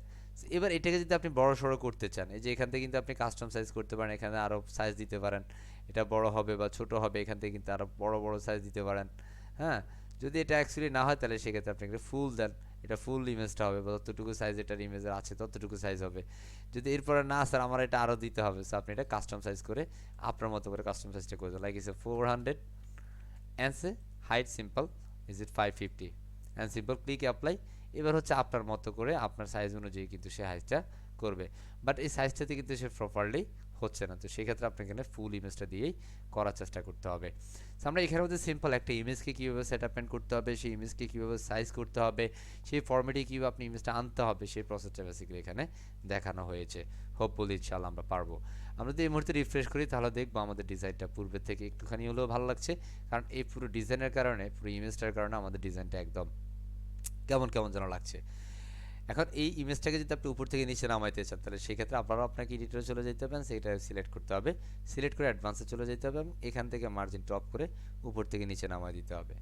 এবার এটাকে যদি আপনি বড় সড়ো করতে চান, এই যে এখান থেকে কিন্তু আপনি কাস্টম সাইজ করতে পারেন, এখানে আরও সাইজ দিতে পারেন, এটা বড় হবে বা ছোট হবে, এখান থেকে কিন্তু আরও বড় বড় সাইজ দিতে পারেন। হ্যাঁ, যদি এটা অ্যাকচুয়ালি না হয় তাহলে সেক্ষেত্রে আপনি একটা ফুল দেন, এটা ফুল ইমেজটা হবে বা যতটুকু সাইজ এটার ইমেজের আছে ততটুকু সাইজ হবে। যদি এরপরে না স্যার আমার এটা আরও দিতে হবে, সো আপনি এটা কাস্টম সাইজ করে আপনার মতো করে কাস্টম সাইজটা করে দেন, like is 400 and say height simple is it 550 and simple click apply. এবার হচ্ছে আপনার মতো করে আপনার সাইজ অনুযায়ী কিন্তু সে সাইজটা করবে, বাট এই সাইজটাতে কিন্তু সে প্রপারলি হচ্ছে না, তো সেক্ষেত্রে আপনাকে এখানে ফুল ইমেজটা দিয়েই করার চেষ্টা করতে হবে। আমরা এখানে মধ্যে সিম্পল একটা ইমেজকে কীভাবে সেট আপমেন্ট করতে হবে, সেই ইমেজকে কীভাবে সাইজ করতে হবে, সেই ফরম্যাটে কীভাবে আপনি ইমেজটা আনতে হবে, সেই প্রসেসটা বেসিক্যালি এখানে দেখানো হয়েছে। হোপফুলি ইনশাআল্লাহ আমরা পারবো। আমরা যদি এই মুহূর্তে রিফ্রেশ করি তাহলে দেখবো আমাদের ডিজাইনটা পূর্বের থেকে একটুখানি হলেও ভালো লাগছে, কারণ এই পুরো ডিজাইনের কারণে, পুরো ইমেজটার কারণে আমাদের ডিজাইনটা একদম কেমন কেমন যেন লাগছে। এখন এই ইমেজটাকে যদি আপনি উপর থেকে নিচে নামাইতে চান তাহলে সেক্ষেত্রে আবারও আপনাকে এডিটরে চলে যেতে হবে, সেটা সিলেক্ট করতে হবে, সিলেক্ট করে অ্যাডভান্সে চলে যেতে হবে এবং এখান থেকে মার্জিন টপ করে উপর থেকে নিচে নামাই দিতে হবে।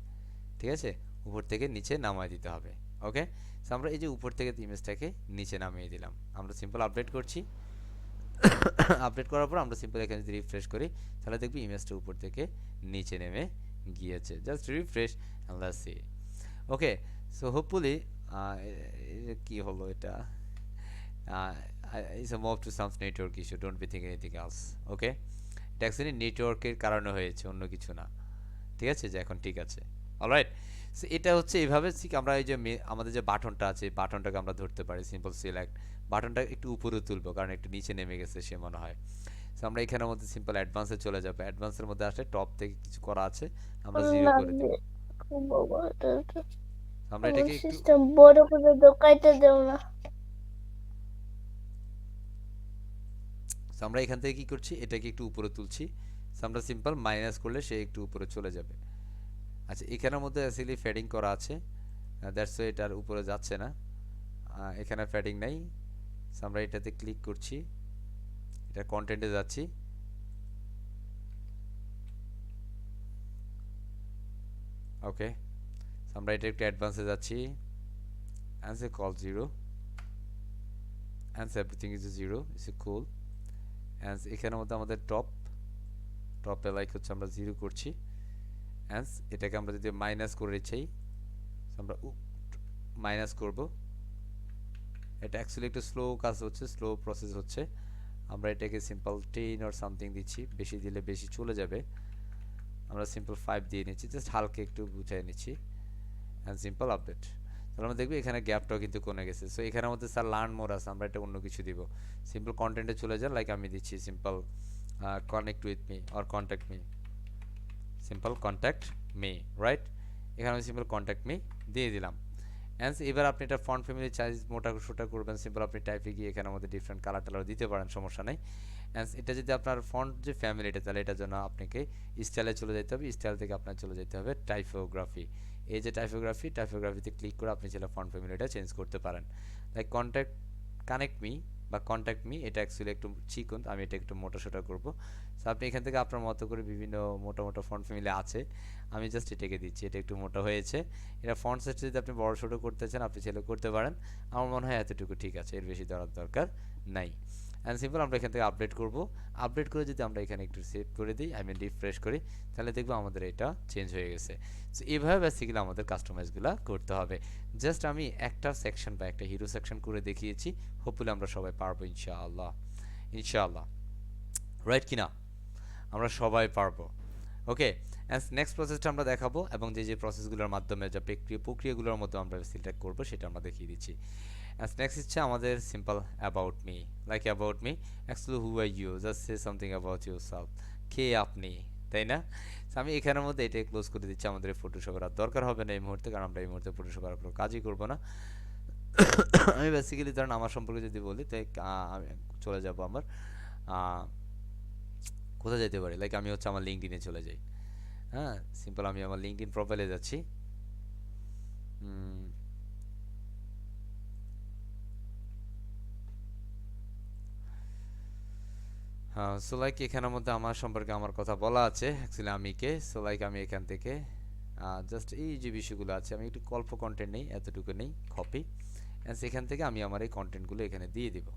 ঠিক আছে, উপর থেকে নিচে নামাই দিতে হবে। ওকে, সো আমরা এই যে উপর থেকে ইমেজটাকে নিচে নামিয়ে দিলাম, আমরা সিম্পল আপডেট করছি। আপডেট করার পর আমরা সিম্পল এখানে যদি রিফ্রেশ করি তাহলে দেখবি ইমেজটা উপর থেকে নিচে নেমে গিয়েছে। Just refresh and let's see. Okay, so hopefully কি হলো এটা, it's uh move to some network issue, don't be think anything else. Okay, এটা অ্যাকচুয়ালি নেটওয়ার্কের কারণে হয়েছে, অন্য কিছু না। ঠিক আছে, যে এখন ঠিক আছে, অলরাইট। সো এটা হচ্ছে এইভাবে ঠিক আমরা এই যে আমাদের যে বাটনটা আছে, বাটনটাকে আমরা ধরতে পারি, সিম্পল সিলেক্ট, বাটনটা একটু উপরে তুলবো কারণ একটু নিচে নেমে গেছে সে মনে হয়। সো আমরা এখানের মধ্যে সিম্পল অ্যাডভান্সে চলে যাবো, অ্যাডভান্সের মধ্যে আসলে টপ থেকে কিছু করা আছে, আমরা জিরো করে দেব। আমরা এটাকে একটু সিস্টেম বড় করে দোকাইতে দেও না। আমরা এখান থেকে কি করছি, এটাকে একটু উপরে তুলছি, আমরা সিম্পল মাইনাস করলে সে একটু উপরে চলে যাবে। আচ্ছা, এখানের মধ্যে অ্যাকচুয়ালি ফেডিং করা আছে, দ্যাটস ওয়াই এটার উপরে যাচ্ছে না, এখানে ফেডিং নাই। আমরা এটাতে ক্লিক করছি, এটা কন্টেন্টে যাচ্ছি, ওকে, আমরা এটা একটু অ্যাডভান্সে যাচ্ছি, answer call zero, answer everything is zero, is cool. And এখানের মধ্যে আমাদের টপে লাইক হচ্ছে আমরা জিরো করছি, অ্যান্ড এটাকে আমরা যদি মাইনাস করে চাই আমরা মাইনাস করব। এটা অ্যাকচুয়ালি একটু স্লো কাজ হচ্ছে, স্লো প্রসেস হচ্ছে। আমরা এটাকে সিম্পল 10 অর সামথিং দিচ্ছি, বেশি দিলে বেশি চলে যাবে, আমরা সিম্পল 5 দিয়ে নিচ্ছি, জাস্ট হালকা একটু বুঝাই নিচ্ছি, অ্যান্ড সিম্পল আপডেট। তাহলে আমরা দেখবো এখানে গ্যাপটাও কিন্তু কমে গেছে। সো এখানের মধ্যে স্যার লার্ন মোর আছে, আমরা এটা অন্য কিছু দিব, সিম্পল কন্টেন্টে চলে যান, লাইক আমি দিচ্ছি simple connect with me or contact me, simple contact me, right? এখানে আমি সিম্পল কন্ট্যাক্ট মি দিয়ে দিলাম, অ্যান্ড এবার আপনি এটা ফন্ট ফ্যামিলি সাইজ মোটা সোটা করবেন সিম্পল আপনি টাইপে গিয়ে এখানে আমাদের ডিফারেন্ট কালার টালার দিতে পারেন সমস্যা নেই অ্যান্ড এটা যদি আপনার ফন্ট যে ফ্যামিলিটা তাহলে এটার জন্য আপনাকে স্টাইলে চলে যেতে হবে স্টাইল থেকে আপনার চলে যেতে হবে টাইপোগ্রাফি এই যে টাইপোগ্রাফিতে ক্লিক করে আপনি সেটা ফন্ট ফ্যামিলিটা চেঞ্জ করতে পারেন লাইক কানেক্ট মি বা কন্ট্যাক্ট মি এটা অ্যাকচুয়ালি একটু চিকন আমি এটা একটু মোটা সোটা করবো সো আপনি এখান থেকে আপনার মতো করে বিভিন্ন মোটা মোটা ফন্ট ফ্যামিলি আছে আমি জাস্ট এটাকে দিচ্ছি এটা একটু মোটা হয়েছে এটা ফন্ট সাইজ যদি আপনি বড় ছোটো করতে চান আপনি চাইলে করতে পারেন আমার মনে হয় এতটুকু ঠিক আছে এর বেশি দেওয়ার দরকার নাই অ্যান্ড সিম্পল আমরা এখান থেকে আপডেট করব আপডেট করে যদি আমরা এখানে একটু সেভ করে দিই আই মিন রিফ্রেশ করি তাহলে দেখবো আমাদের এটা চেঞ্জ হয়ে গেছে সো এইভাবে বেসিক্যালি আমাদের কাস্টমাইজগুলো করতে হবে জাস্ট আমি একটা সেকশন বা একটা হিরো সেকশন করে দেখিয়েছি হোপফুলি আমরা সবাই পারবো ইনশাআল্লাহ ইনশাআল্লাহ রাইট কিনা আমরা সবাই পারবো ওকে নেক্সট প্রসেসটা আমরা দেখাবো এবং যে যে প্রসেসগুলোর মাধ্যমে যে প্রক্রিয়াগুলোর মধ্যে আমরা সিলেক্ট করবো সেটা আমরা দেখিয়ে দিচ্ছি নেক্সট হচ্ছে আমাদের simple about me like about me actually who are you just say something about yourself কে আপনি তাই না So আমি এখানের মধ্যে এটাই ক্লোজ করে দিচ্ছি আমাদের ফটোশপের আর দরকার হবে না এই মুহূর্তে কারণ আমরা এই মুহূর্তে ফটোশপের কোনো কাজই করবো না আমি বেসিক্যালি ধরেন আমার সম্পর্কে যদি বলি তাই আমি চলে যাব আমার কোথায় যেতে পারি লাইক আমি হচ্ছে আমার লিঙ্কডিনে চলে যাই হ্যাঁ সিম্পল আমি আমার লিঙ্কডিন প্রোফাইলে যাচ্ছি হ্যাঁ সো লাইক এখানের মধ্যে আমার সম্পর্কে আমার কথা বলা আছে অ্যাকচুয়ালি আমি কে সো লাইক আমি এখান থেকে জাস্ট এই যে বিষয়গুলো আছে আমি একটু অল্প কন্টেন্ট নেই এতটুকু নেই কপি অ্যান্ড সেখান থেকে আমি আমার এই কন্টেন্টগুলো এখানে দিয়ে দিব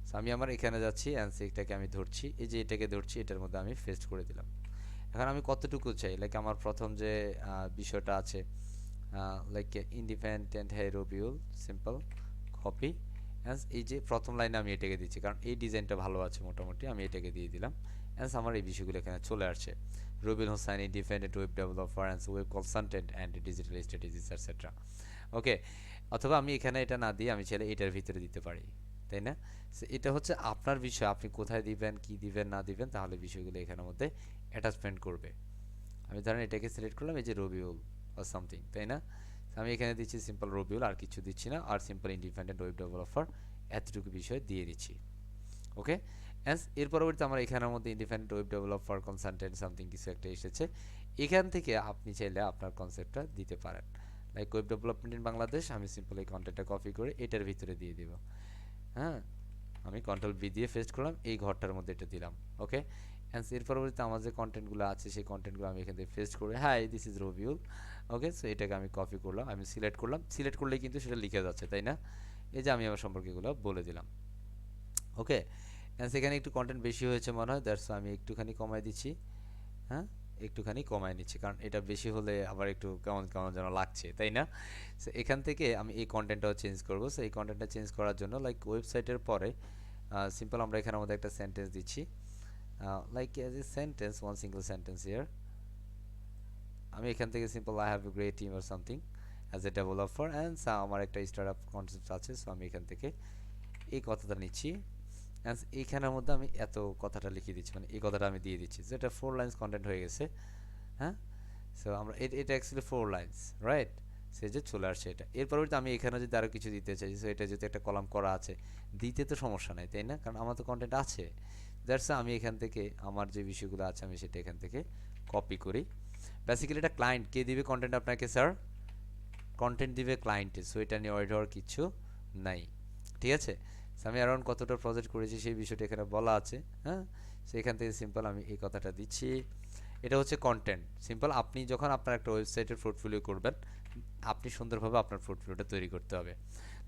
সো আমি আমার এখানে যাচ্ছি অ্যান্ড এটাকে আমি ধরছি এই যে এটাকে ধরছি এটার মধ্যে আমি পেস্ট করে দিলাম এখন আমি কতটুকু চাই লাইক আমার প্রথম যে বিষয়টা আছে লাইক ইন্ডিপেন্ডেন্ট হেরোবিউল সিম্পল কপি অ্যান্ড এই যে প্রথম লাইনে আমি এটাকে দিচ্ছি কারণ এই ডিজাইনটা ভালো আছে মোটামুটি আমি এটাকে দিয়ে দিলাম অ্যান্ড আমার এই বিষয়গুলো এখানে চলে আসছে Rubil Hossain independent web developer and web consultant and digital strategies etcetera okay অথবা আমি এখানে এটা না দিয়ে আমি চাইলে এটার ভিতরে দিতে পারি তাই না এটা হচ্ছে আপনার বিষয় আপনি কোথায় দিবেন কি দিবেন না দিবেন তাহলে বিষয়গুলো এখানের মধ্যে অ্যাটাচমেন্ট করবে আমি ধরেন এটাকে সিলেক্ট করলাম এই যে রবিউল বা সামথিং তাই না আমি এখানে দিচ্ছি সিম্পল রবিউল আর কিছু দিচ্ছি না আর সিম্পল ইন্ডিপেন্ডেন্ট ওয়েব ডেভেলপার এতটুকু বিষয় দিয়ে দিচ্ছি ওকে এর পরবর্তীতে আমার এখানের মধ্যে independent web developer consultant something কিছু একটা এসেছে এখান থেকে আপনি চাইলে আপনার কনসেপ্টটা দিতে পারেন like web development in Bangladesh আমি সিম্পল এই কন্টেন্টটা কপি করে এটার ভিতরে দিয়ে দিব হ্যাঁ আমি কন্ট্রোল বি দিয়ে পেস্ট করলাম এই ঘরটার মধ্যে এটা দিলাম ওকে এর পরবর্তীতে আমার যে কন্টেন্টগুলো আছে সেই কন্টেন্টগুলো আমি এখান থেকে পেস্ট করে hi this is Rabiul okay so এটাকে আমি কপি করলাম আমি সিলেক্ট করলাম সিলেক্ট করলেই কিন্তু সেটা লিখে যাচ্ছে তাই না এই যে আমি আমার সম্পর্কে এগুলো বলে দিলাম ওকে সেখানে একটু কন্টেন্ট বেশি হয়েছে মনে হয় দ্যাটস আমি একটুখানি কমাই দিচ্ছি হ্যাঁ একটুখানি কমায় নিচ্ছি কারণ এটা বেশি হলে আবার একটু কেমন কেমন যেন লাগছে তাই না সো এখান থেকে আমি এই কন্টেন্টটাও চেঞ্জ করবো সো এই কন্টেন্টটা চেঞ্জ করার জন্য লাইক ওয়েবসাইটের পরে সিম্পল আমরা এখানে আমাদের একটা সেন্টেন্স দিচ্ছি like as a sentence one single sentence here আমি এখান থেকে simple I have a great team or something as a developer and আমার একটা স্টার্টআপ কনসেপ্ট আছে সো আমি এখান থেকে এই কথাটা নিচ্ছি অ্যান্ড এইখানের মধ্যে আমি এত কথাটা লিখে দিচ্ছি মানে এই কথাটা আমি দিয়ে দিচ্ছি যেটা 4 লাইন্স কন্টেন্ট হয়ে গেছে হ্যাঁ সো আমরা এটা অ্যাকচুয়ালি 4 লাইন্স রাইট সে যে চলে আসছে এটা এর পরবর্তীতে আমি এখানে যদি আরও কিছু দিতে চাই সো এটা যদি একটা কলাম করা আছে দিতে তো সমস্যা নাই তাই না কারণ আমার তো কন্টেন্ট আছে দ্যাটস আমি এখান থেকে আমার যে বিষয়গুলো আছে আমি সেটা এখান থেকে কপি করি বেসিক্যালি এটা ক্লায়েন্ট কে দিবে কন্টেন্ট আপনাকে স্যার কন্টেন্ট দিবে ক্লায়েন্টে সো এটা নিয়ে ওয়ার্ড হওয়ার কিছু নাই ঠিক আছে আমি অ্যারাউন্ড কতটা প্রজেক্ট করেছি সেই বিষয়টা এখানে বলা আছে হ্যাঁ সেখান থেকে সিম্পল আমি এই কথাটা দিচ্ছি এটা হচ্ছে কন্টেন্ট সিম্পল আপনি যখন আপনার একটা ওয়েবসাইটের পোর্টফোলিও করবেন আপনি সুন্দরভাবে আপনার পোর্টফোলিওটা তৈরি করতে হবে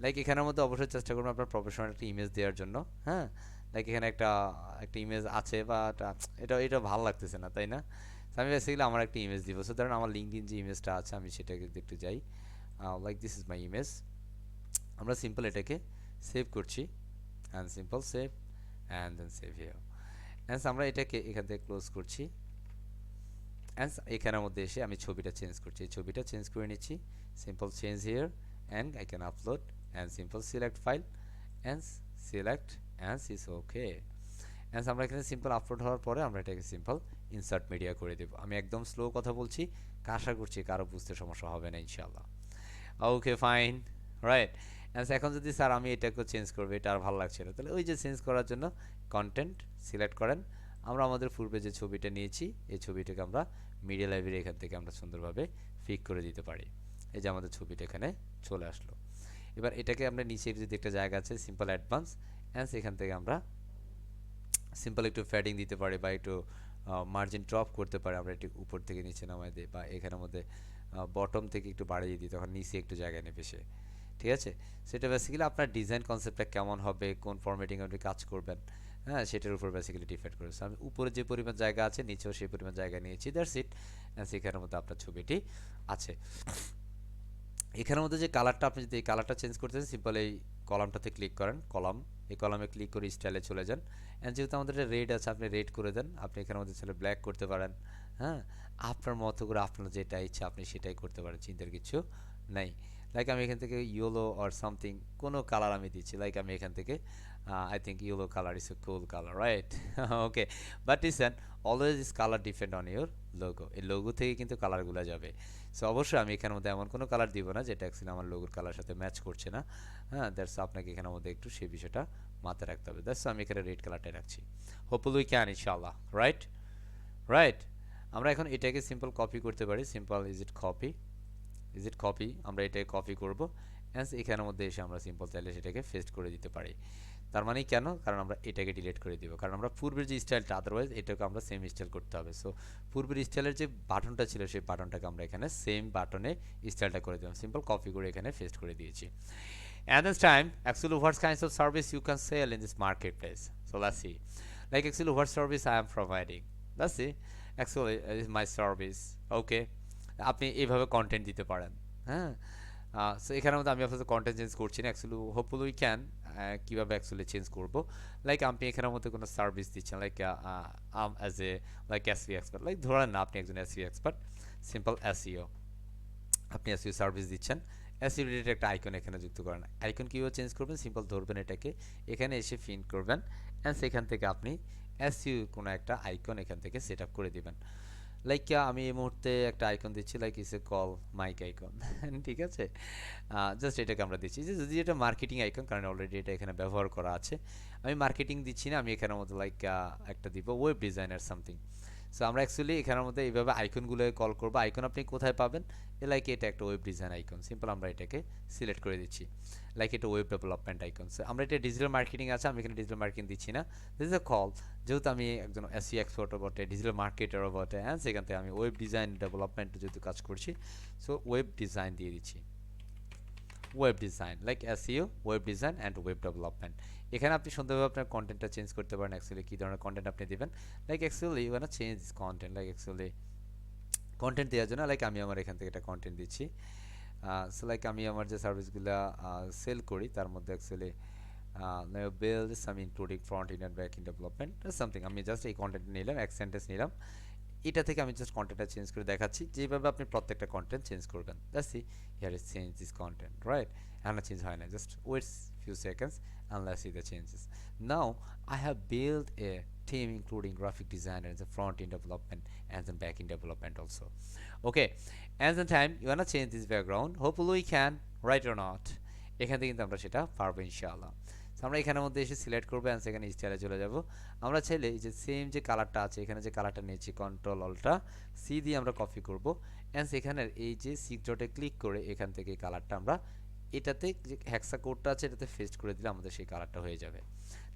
লাইক এখানের মধ্যে অবশ্যই চেষ্টা করবেন আপনার প্রফেশনাল একটা ইমেজ দেওয়ার জন্য হ্যাঁ লাইক এখানে একটা ইমেজ আছে বা এটা ভালো লাগতেছে না তাই না আমি বেসিক্যালি আমার একটা ইমেজ দিব সো ধরেন আমার লিঙ্কডিন যে ইমেজটা আছে আমি সেটাকে দেখতে যাই like this is my image আমরা সিম্পল এটাকে সেভ করছি and simple save and then save here and আমরা এটাকে এখান থেকে ক্লোজ করছি and এখানের মধ্যে এসে আমি ছবিটা চেঞ্জ করছি এই ছবিটা চেঞ্জ করে নিচ্ছি simple change here and I can upload and simple select file and select and is okay and আমরা এখানে সিম্পল আপলোড হওয়ার পরে আমরা এটাকে সিম্পল ইনসার্ট মিডিয়া করে দেব আমি একদম স্লো কথা বলছি আশা করছি কারো বুঝতে সমস্যা হবে না ইনশাআল্লাহ ওকে ফাইন, রাইট। এখন যদি স্যার আমি এটাকে চেঞ্জ করবো, এটা আর ভালো লাগছে না, তাহলে ওই যে চেঞ্জ করার জন্য কন্টেন্ট সিলেক্ট করেন। আমরা আমাদের পূর্বে যে ছবিটা নিয়েছি এই ছবিটাকে আমরা মিডিয়া লাইব্রেরি এখান থেকে আমরা সুন্দরভাবে ফিক করে দিতে পারি। এই যে আমাদের ছবিটা এখানে চলে আসলো। এবার এটাকে আমরা নিচে যদি একটা জায়গা আছে সিম্পল অ্যাডভান্স, এখান থেকে আমরা সিম্পল একটু ফ্যাডিং দিতে পারি বা একটু মার্জিন ড্রপ করতে পারি। আমরা একটু উপর থেকে নিচে নামাই দিই বা এখানের মধ্যে বটম থেকে একটু বাড়িয়ে দিই, তখন নিচে একটু জায়গা নেবে সে। ঠিক আছে, সেটা বেসিক্যালি আপনার ডিজাইন কনসেপ্টটা কেমন হবে, কোন ফরম্যাটিং আপনি কাজ করবেন, হ্যাঁ সেটার উপর বেসিক্যালি ডিপেন্ড করে। আমি উপরে যে পরিমাণ জায়গা আছে নিচেও সেই পরিমাণ জায়গা নিয়েছি, দ্যাটস ইট। সেখানের মধ্যে আপনার ছবিটি আছে। এখানের মধ্যে যে কালারটা, আপনি যদি এই কালারটা চেঞ্জ করতে চান সিম্পল এই কলামটাতে ক্লিক করেন, কলাম, এই কলামে ক্লিক করে স্টাইলে চলে যান। যেহেতু আমাদের রেড আছে আপনি রেড করে দেন, আপনি এখানের মধ্যে চলে ব্ল্যাক করতে পারেন। হ্যাঁ, আপনার মতো করে আপনার যেটা ইচ্ছা আপনি সেটাই করতে পারেন, চিন্তার কিছু নাই। লাইক আমি এখান থেকে ইয়েলো অর সামথিং কোনো কালার আমি দিচ্ছি, লাইক আমি এখান থেকে I think yellow colour is a cool colour, right? Okay, but listen, always is colour depend on your logo. এই লোগো থেকে কিন্তু কালারগুলো যাবে। সো অবশ্যই আমি এখানের মধ্যে এমন কোনো কালার দিব না যেটা অ্যাকচুয়ালি আমার লোগোর কালার সাথে ম্যাচ করছে না। হ্যাঁ, দ্যাটস আপনাকে এখানের মধ্যে একটু সেই বিষয়টা মাথায় রাখতে হবে। দ্যাটস আমি এখানে রেড কালারটাই রাখছি। হোপফুলি উই ক্যান ইনশাআল্লাহ, রাইট? রাইট, আমরা এখন এটাকে সিম্পল কপি করতে পারি। সিম্পল ইজ ইট কপি, আমরা এটাকে কপি করব। এখানের মধ্যে এসে আমরা সিম্পল চাইলে সেটাকে পেস্ট করে দিতে পারি। তার মানে কেন? কারণ আমরা এটাকে ডিলিট করে দিব, কারণ আমরা পূর্বের যে স্টাইলটা, আদারওয়াইজ এটাকে আমরা সেম স্টাইল করতে হবে। সো পূর্বের স্টাইলের যে বাটনটা ছিল সেই বাটনটাকে আমরা এখানে সেম বাটনে স্টাইলটা করে দিলাম, সিম্পল কপি করে এখানে পেস্ট করে দিয়েছি। And this time, actually, what kinds of service you can sell in this marketplace? So let's see. Like actually, what service I am providing? Let's see. Actually, is my service. Okay. আপনি এইভাবে content দিতে পারেন। হ্যাঁ, so এখানের মধ্যে আমি আপনাদের content change করছি না। অ্যাকচুয়ালি হোপফুলি উই ক্যান কীভাবে অ্যাকচুয়ালি চেঞ্জ করবো। লাইক আপনি এখানের মধ্যে কোনো সার্ভিস দিচ্ছেন, like as a like SEO expert, like ধরেন না আপনি একজন এসইও এক্সপার্ট, সিম্পল এসইও, আপনি এসইও সার্ভিস দিচ্ছেন। এসইও রিলেটেড একটা আইকন এখানে যুক্ত করেন। আইকন কীভাবে চেঞ্জ করবেন? সিম্পল ধরবেন এটাকে, এখানে এসে পিন করবেন, অ্যান্ড সেখান থেকে আপনি এসইও কোনো একটা আইকন এখান থেকে সেট আপ করে দিবেন। লাইক আমি এই মুহূর্তে একটা আইকন দিচ্ছি, লাইক ইস এ কল মাইক আইকন। ঠিক আছে, জাস্ট এটাকে আমরা দিচ্ছি যে যদি এটা মার্কেটিং আইকন, কারণ অলরেডি এটা এখানে ব্যবহার করা আছে। আমি মার্কেটিং দিচ্ছি না, আমি এখানের মধ্যে লাইক একটা দিব ওয়েব ডিজাইনার সামথিং। সো আমরা অ্যাকচুয়ালি এখানের মধ্যে এইভাবে আইকনগুলো কল করবো। আইকন আপনি কোথায় পাবেন? লাইক এটা একটা ওয়েব ডিজাইন আইকন, সিম্পল আমরা এটাকে সিলেক্ট করে দিচ্ছি, লাইক এটা ওয়েব ডেভেলপমেন্ট আইকন। সো আমরা এটা ডিজিটাল মার্কেটিং আছে, আমি এখানে ডিজিটাল মার্কেটিং দিচ্ছি না, দিস ইজ এ কল। যেহেতু আমি একজন এসইও এক্সপার্টও বটে, ডিজিটাল মার্কেটারও বটে, হ্যাঁ সেখান থেকে আমি ওয়েব ডিজাইন ডেভেলপমেন্ট যেহেতু কাজ করছি, সো ওয়েব ডিজাইন দিয়ে দিচ্ছি, web design, like SEO, web design and web development. এখানে আপনি সুন্দরভাবে আপনার কন্টেন্টটা চেঞ্জ করতে পারেন, অ্যাকচুয়ালি কী ধরনের কন্টেন্ট আপনি দেবেন। Like actually you want change this content, like actually content দেওয়ার জন্য লাইক আমি আমার এখান থেকে একটা কন্টেন্ট দিচ্ছি। সো লাইক আমি আমার যে সার্ভিসগুলো সেল করি তার মধ্যে actually build some including front end back end development something, আমি জাস্ট এই কন্টেন্ট নিলাম, এক সেন্টেন্স নিলাম, এটা থেকে আমি জাস্ট কন্টেন্টটা চেঞ্জ করে দেখাচ্ছি যেভাবে আপনি প্রত্যেকটা কন্টেন্ট চেঞ্জ করবেন। That's see here is change this content, right? এখন চেঞ্জ হয় না, just waits few seconds and let's see the changes. Now I have built a team including graphic designer and the front end development and the back end development also. Okay, and the time you wanna change this background, hopefully we can, right or not? এখান থেকে কিন্তু আমরা সেটা পারবো ইনশাআল্লাহ। আমরা এখানের মধ্যে এসে সিলেক্ট করবো অ্যান্ড সেখানে স্টাইলে চলে যাব। আমরা চাইলে এই যে সেম যে কালারটা আছে এখানে যে কালারটা নিয়েছি কন্ট্রোল অল্টা সি দিয়ে আমরা কপি করব, অ্যান্ড সেখানের এই যে সিক ডটে ক্লিক করে এখান থেকে এই কালারটা আমরা এটাতে যে হেক্সা কোডটা আছে এটাতে পেস্ট করে দিলে আমাদের সেই কালারটা হয়ে যাবে।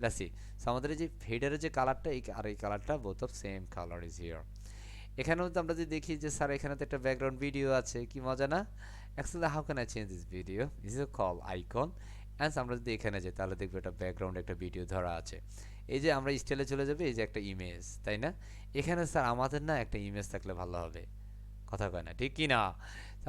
লেটস সি, সো আমাদের এই যে ফেডারের যে কালারটা আর এই কালারটা both of same colour is here. এখানেও তো আমরা যদি দেখি যে স্যার এখানে তো একটা ব্যাকগ্রাউন্ড ভিডিও আছে, কি মজা না? Actually how can I change this video? This is a call icon, and আমরা যদি এখানে যাই তাহলে দেখবো একটা ব্যাকগ্রাউন্ড একটা ভিডিও ধরা আছে। এই যে আমরা স্টাইলে চলে যাবে, এই যে একটা ইমেজ, তাই না? এখানে স্যার আমাদের না একটা ইমেজ থাকলে ভালো হবে, কথা কয় না, ঠিক কি না?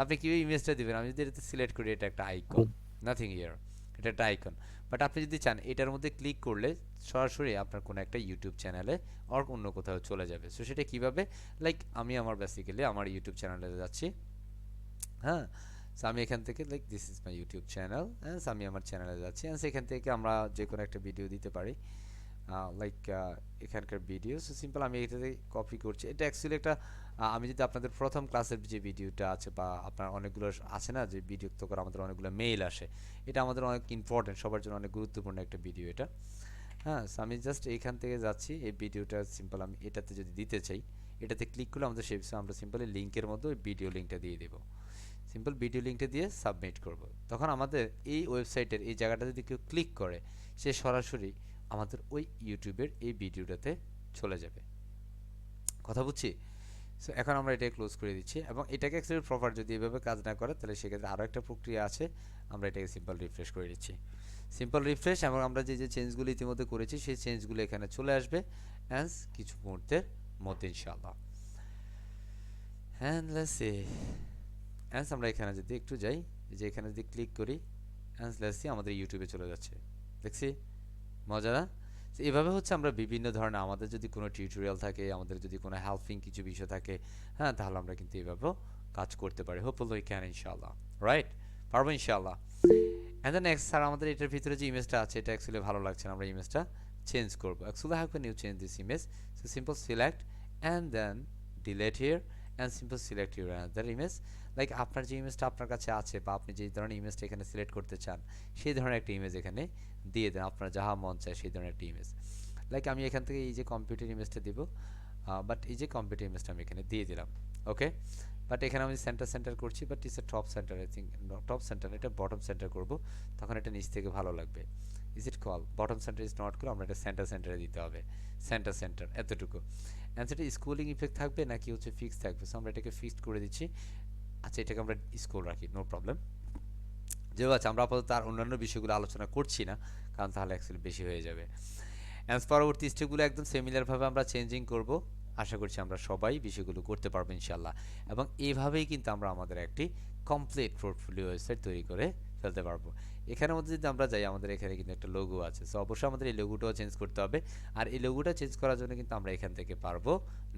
আপনি কীভাবে ইমেজটা দিবেন? আমি যদি এটাতে সিলেক্ট করি, এটা একটা আইকন, নাথিং ইয়ার, এটা একটা আইকন। বাট আপনি যদি চান এটার মধ্যে ক্লিক করলে সরাসরি আপনার কোনো একটা ইউটিউব চ্যানেলে আর অন্য কোথাও চলে যাবে। সো সেটা কীভাবে? লাইক আমি আমার বেসিক্যালি আমার ইউটিউব চ্যানেলে যাচ্ছি, হ্যাঁ। সো আমি এখান থেকে like this is my YouTube channel, হ্যাঁ আমি আমার চ্যানেলে যাচ্ছি, অ্যান্ড সেখান থেকে আমরা যে কোনো একটা ভিডিও দিতে পারি। লাইক এখানকার ভিডিও। সো সিম্পল আমি এটাতে কপি করছি। এটা অ্যাকচুয়ালি একটা আমি যদি আপনাদের প্রথম ক্লাসের যে ভিডিওটা আছে বা আপনার অনেকগুলো আছে না যে বিরক্ত করে আমাদের অনেকগুলো মেইল আসে, এটা আমাদের অনেক ইম্পর্টেন্ট, সবার জন্য অনেক গুরুত্বপূর্ণ একটা ভিডিও এটা। হ্যাঁ, সো আমি জাস্ট এইখান থেকে যাচ্ছি, এই ভিডিওটা সিম্পল আমি এটাতে যদি দিতে চাই, এটাতে ক্লিক করলে আমাদের সেই বিষয়ে আমরা সিম্পলি লিঙ্কের মধ্যে ওই ভিডিও লিঙ্কটা দিয়ে দেবো। সিম্পল ভিডিও লিঙ্কটা দিয়ে সাবমিট করব। তখন আমাদের এই ওয়েবসাইটের এই জায়গাটা যদি কেউ ক্লিক করে, সে সরাসরি আমাদের ওই ইউটিউবের এই ভিডিওটাতে চলে যাবে। কথা বুঝছি? সো এখন আমরা এটাকে ক্লোজ করে দিচ্ছি এবং এটাকে অ্যাকচুয়ালি প্রপার যদি এভাবে কাজ না করে তাহলে সেক্ষেত্রে আরও একটা প্রক্রিয়া আছে, আমরা এটাকে সিম্পল রিফ্রেশ করে দিচ্ছি। সিম্পল রিফ্রেশ এবং আমরা যে চেঞ্জগুলো ইতিমধ্যে করেছি সেই চেঞ্জগুলো এখানে চলে আসবে অ্যান্ড কিছু মুহূর্তের মধ্যে ইনশাআল্লাহ। হ্যাঁ, লেটস সি। অ্যান্স আমরা এখানে যদি একটু যাই, যে এখানে যদি ক্লিক করি, অ্যান্স লেটস সি আমাদের ইউটিউবে চলে যাচ্ছে। দেখছি মজা না? তো এভাবে হচ্ছে আমরা বিভিন্ন ধরনের আমাদের যদি কোনো টিউটোরিয়াল থাকে, আমাদের যদি কোনো হেল্পিং কিছু বিষয় থাকে, হ্যাঁ, তাহলে আমরা কিন্তু এভাবেও কাজ করতে পারি। হোপফুলি উই ক্যান ইনশাআল্লাহ। রাইট? পারবো ইনশাআল্লাহ। অ্যান্ড দ্য নেক্সট, স্যার আমাদের এটার ভিতরে যে ইমেজটা আছে এটা অ্যাকচুয়ালি ভালো লাগছে না, আমরা ইমেজটা চেঞ্জ করবো। Actually how can you change this image? So simple select and then delete here and simple select your another image. Like আপনার যে ইমেজটা আপনার কাছে আছে বা আপনি যে ধরনের ইমেজটা এখানে সিলেক্ট করতে চান সেই ধরনের একটা ইমেজ এখানে দিয়ে দেন, আপনার যাহা মন চায় সেই ধরনের একটা ইমেজ। লাইক আমি এখান থেকে এই যে কম্পিউটার ইমেজটা দিব, বাট এই যে কম্পিউটার ইমেজটা আমি এখানে দিয়ে দিলাম। ওকে, বাট এখানে আমি সেন্টার করছি, but it's a top centre, I think top centre, এটা বটম সেন্টার করব, তখন এটা নিচ থেকে ভালো লাগবে। Is it call bottom centre is not call, আমরা এটা সেন্টারে দিতে হবে। সেন্টার এতটুকু। অ্যান্সারটা স্কুলিং ইফেক্ট থাকবে নাকি হচ্ছে ফিক্স থাকবে? সো আমরা এটাকে ফিক্সড করে দিচ্ছি। আচ্ছা, এটাকে আমরা স্কুল রাখি, নো প্রবলেম। যেও আছে, আমরা আপাতত আর অন্যান্য বিষয়গুলো আলোচনা করছি না, কারণ তাহলে অ্যাকচুয়ালি বেশি হয়ে যাবে। অ্যান্স পরবর্তী স্টেপগুলো একদম সিমিলারভাবে আমরা চেঞ্জিং করব। আশা করছি আমরা সবাই বিষয়গুলো করতে পারবো ইনশাল্লাহ, এবং এইভাবেই কিন্তু আমরা আমাদের একটি কমপ্লিট পোর্টফোলিও ওয়েবসাইট তৈরি করে ফেলতে পারবো। এখানের মধ্যে যদি আমরা যাই, আমাদের এখানে কিন্তু একটা লোগো আছে, সো অবশ্যই আমাদের এই লোগোটাও চেঞ্জ করতে হবে। আর এই লোগোটা চেঞ্জ করার জন্য কিন্তু আমরা এখান থেকে পারবো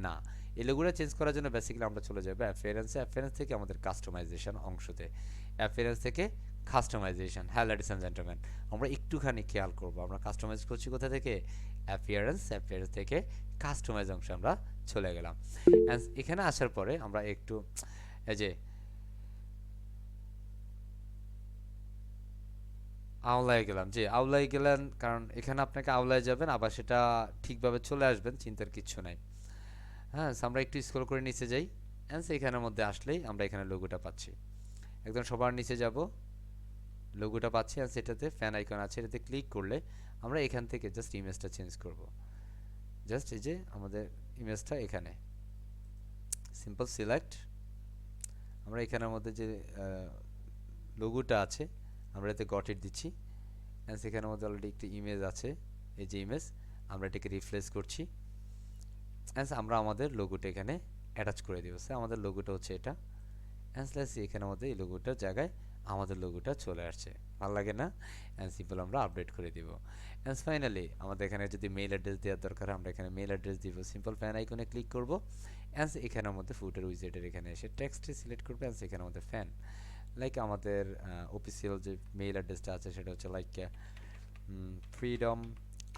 না। এই লোগোটা চেঞ্জ করার জন্য বেসিক্যালি আমরা চলে যাবো অ্যাপিয়ারেন্স থেকে আমাদের কাস্টমাইজেশন অংশতে। অ্যাপিয়ারেন্স থেকে কাস্টমাইজেশন। হ্যাঁ লেডিস অ্যান্ড জেন্টলম্যান, আমরা একটুখানি খেয়াল করবো, আমরা কাস্টমাইজ করছি কোথা থেকে? অ্যাপিয়ারেন্স থেকে কাস্টমাইজ অংশে আমরা চলে গেলাম। এখানে আসার পরে আমরা একটু এই যে আওলায় গেলাম, যে আওলায় গেলেন, কারণ এখানে আপনাকে আওলায় যাবেন আবার সেটা ঠিকভাবে চলে আসবেন, চিন্তার কিচ্ছু নাই। হ্যাঁ, আমরা একটু স্ক্রল করে নিচে যাই, এখানের মধ্যে আসলেই আমরা এখানে লোগোটা পাচ্ছি। একদম সবার নিচে যাব, লোগোটা পাচ্ছি, আর সেটাতে ফ্যান আইকন আছে, এটাতে ক্লিক করলে আমরা এখান থেকে জাস্ট ইমেজটা চেঞ্জ করব। জাস্ট এই যে আমাদের ইমেজটা এখানে সিম্পল সিলেক্ট, আমরা এখানের মধ্যে যে লোগোটা আছে আমরা এতে গট ইট দিচ্ছি, অ্যান্ড সেখানের মধ্যে অলরেডি একটি ইমেজ আছে, এই যে ইমেজ, আমরা এটাকে রিপ্লেস করছি, অ্যান্ড আমরা আমাদের লোগোটা এখানে অ্যাটাচ করে দিব। স্যার আমাদের লোগোটা হচ্ছে এটা, অ্যান্ড এখানের মধ্যে এই লোগোটার জায়গায় আমাদের লোগোটা চলে আসছে, ভালো লাগে না? অ্যান্ড সিম্পল আমরা আপডেট করে দিব। অ্যান্ড ফাইনালি আমাদের এখানে যদি মেইল অ্যাড্রেস দেওয়ার দরকার, আমরা এখানে মেইল অ্যাড্রেস দিব, সিম্পল ফ্যান আইকনে ক্লিক করব, অ্যান্ড এখানের মধ্যে ফুটার উইজেটের এখানে এসে টেক্সটে সিলেক্ট করবে, অ্যান্ড এখানের মধ্যে ফ্যান, লাইক আমাদের অফিসিয়াল যে মেইল অ্যাড্রেসটা আছে সেটা হচ্ছে like freedom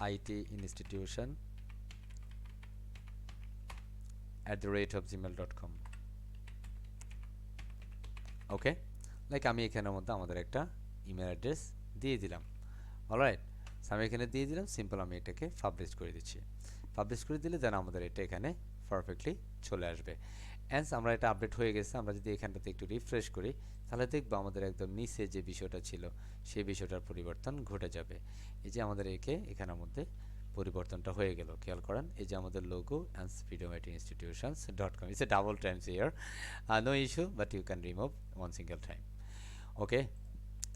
IT institution @gmail.com। Okay, like আমি এখানের মধ্যে আমাদের একটা ইমেল অ্যাড্রেস দিয়ে দিলাম। অলরাইট, আমি এখানে দিয়ে দিলাম, সিম্পল আমি এটাকে পাবলিশ করে দিচ্ছি। পাবলিশ করে দিলে দেন আমাদের এটা এখানে পারফেক্টলি চলে আসবে। অ্যান্স আমরা এটা আপডেট হয়ে গেছে, আমরা যদি এখানটাতে একটু রিফ্রেশ করি তাহলে দেখবো আমাদের একদম নিচে যে বিষয়টা ছিল সেই বিষয়টার পরিবর্তন ঘটে যাবে। এই যে আমাদের এখানের মধ্যে পরিবর্তনটা হয়ে গেল, খেয়াল করেন, এই যে আমাদের logo ansfreedomitinstitutions.com, it's a double times here, no issue, but you can remove one single time. Okay,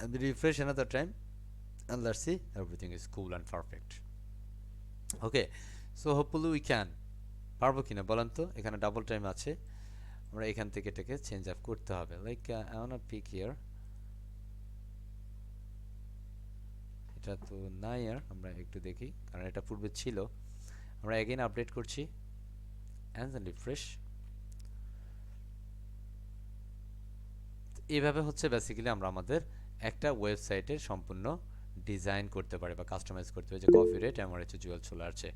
and refresh another time, and let's see, everything is cool and perfect. Okay, so hopefully we can, পারবো কিনা বলেন তো? এখানে double time আছে, আমরা এখান থেকে এটাকে চেঞ্জ আপ করতে হবে, like I want to pick here, এটা তো নাই, আর আমরা একটু দেখি, কারণ এটা পূর্বে ছিল। আমরা এগেইন আপডেট করছি, অ্যান্ড রিফ্রেশ। এইভাবে হচ্ছে বেসিক্যালি আমরা আমাদের একটা ওয়েবসাইটের সম্পূর্ণ ডিজাইন করতে পারে বা কাস্টমাইজ করতে পারে, যে কপিরাইট আমার হচ্ছে জুয়েল চলে আসছে।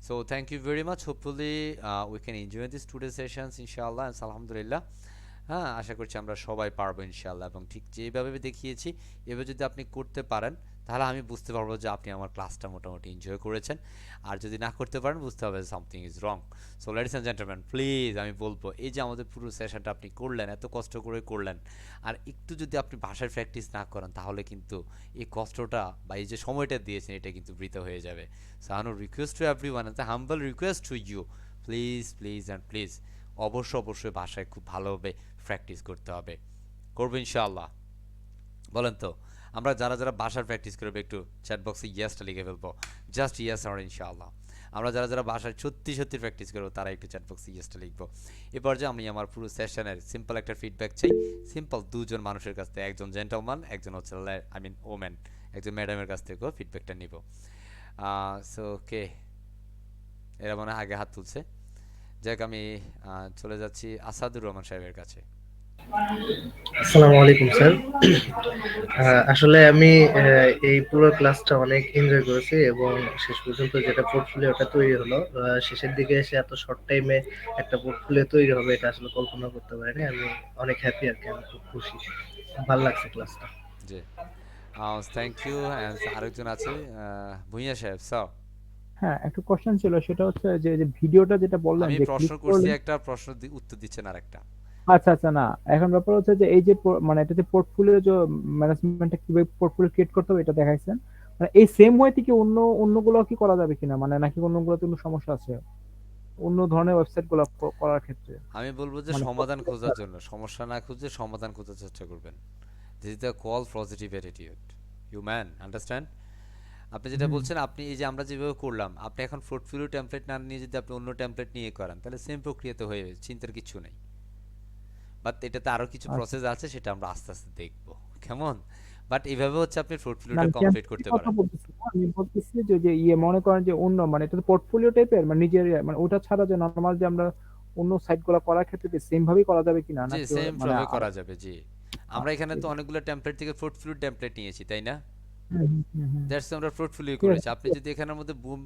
So thank you very much, hopefully we can enjoy this today sessions ইনশাআল্লাহ, আলহামদুলিল্লাহ। হ্যাঁ, আশা করছি আমরা সবাই পারবো ইনশাআল্লাহ, এবং ঠিক যেভাবে দেখিয়েছি এভাবে যদি আপনি করতে পারেন তাহলে আমি বুঝতে পারবো যে আপনি আমার ক্লাসটা মোটামুটি এনজয় করেছেন। আর যদি না করতে পারেন বুঝতে হবে something is wrong. So ladies and gentleman, please আমি বলবো, এই যে আমাদের পুরো সেশনটা আপনি করলেন, এত কষ্ট করে করলেন, আর একটু যদি আপনি ভাষায় প্র্যাকটিস না করেন তাহলে কিন্তু এই কষ্টটা বা এই যে সময়টা দিয়েছেন এটা কিন্তু বৃথা হয়ে যাবে। So I request to everyone, and humble request to you, please please and please অবশ্যই ভাষায় খুব ভালোভাবে প্র্যাকটিস করতে হবে। করবো ইনশাআল্লাহ? বলেন তো, আমরা যারা ভাষার প্র্যাকটিস করবে একটু চ্যাট বক্সে ইয়েসটা লিখে ফেলবো, জাস্ট ইয়েস আর ইনশাআল্লাহ। আমরা যারা ভাষায় সত্যি প্র্যাকটিস করবো তারা একটু চ্যাট বক্সে ইয়েসটা লিখবো। এরপর যে আমি আমার পুরো সেশনের সিম্পল একটা ফিডব্যাক চাই, সিম্পল দুজন মানুষের কাছ থেকে, একজন জেন্টলম্যান, একজন হচ্ছে ওমেন, একজন ম্যাডামের কাছ থেকেও ফিডব্যাকটা নিব। সো কে, এরা মনে হয় আগে হাত তুলছে। যাক, আমি চলে যাচ্ছি আসাদুর রহমান সাহেবের কাছে। আসসালামু আলাইকুম স্যার। আসলে আমি এই পুরো ক্লাসটা অনেক এনজয় করেছি এবং শেষ পর্যন্ত যেটা পোর্টফোলিওটা তৈরি হলো, শেষের দিকে এসে এত শর্ট টাইমে একটা পোর্টফোলিও তৈরি হবে এটা আসলে কল্পনা করতে পারিনি। আমি অনেক হ্যাপি আর কি, আমি খুব খুশি, ভালো লাগছে ক্লাসটা। জি, থ্যাংক ইউ। আরেকজন আছে, ভুঁইয়া সাহেব। স্যার, হ্যাঁ, একটা কোশ্চেন ছিল, সেটা হচ্ছে যে ভিডিওটা যেটা বললেন আমি যে প্রশ্ন ক্লিক করছি করলে। একটা, প্রশ্ন উত্তর দিচ্ছেন আরেকটা। আচ্ছা, না, এখন ব্যাপার হচ্ছে যে এই যে মানে এটাতে পোর্টফোলিও যে ম্যানেজমেন্টটা কিভাবে পোর্টফোলিও ক্রিয়েট করতে হবে এটা দেখাইছেন। মানে এই সেম ওয়েতে কি অন্যগুলো কি করা যাবে কিনা, মানে নাকি অন্যগুলোতে কোনো সমস্যা আছে অন্য ধরনের ওয়েবসাইট গুলো করার ক্ষেত্রে? আমি বলবো যে মানে সমাধান খোঁজার জন্য, সমস্যা না খুঁজে সমাধান খোঁজার চেষ্টা করবেন। This is the call positive attitude, human, understand? আপনি যেটা হুম, বলছেন, আপনি এই যে আমরা যেভাবে করলাম, আপনি এখন পোর্টফোলিও টেমপ্লেট না নিয়ে যদি আপনি অন্য টেমপ্লেট নিয়ে করেন তাহলে সেম প্রক্রিয়াতে হয়ে যাবে, চিন্তার কিছু নেই। বাট এটাতে আরো কিছু আচ্ছা। প্রসেস আছে, সেটা আমরা আস্তে আস্তে দেখবো, কেমন? বাট এইভাবে হচ্ছে আপনি না, পোর্টফোলিওটা আমি কমপ্লিট template করতে কথা পারেন। বলতেছি না, আমি বলতেছি যে ইয়ে মনে করেন যে অন্য মানে এটা তো পোর্টফোলিও টাইপের, মানে নিজের মানে ওটা ছাড়া যে নরমাল যে আমরা অন্য সাইট গুলো করার ক্ষেত্রে সেম ভাবেই করা যাবে কিনা, জি, নাকি সেম মানে ভাবে করা যাবে, জি। আমরা এখানে তো ঠিক আছে। অনেকগুলো টেমপ্লেট থেকে পোর্টফোলিও টেমপ্লেট নিয়েছি, তাই না? হুম। দ্যাটস আমরা পোর্টফোলিও ঠিক করেছি। আছে, আপনি যদি এখানের মধ্যে বুম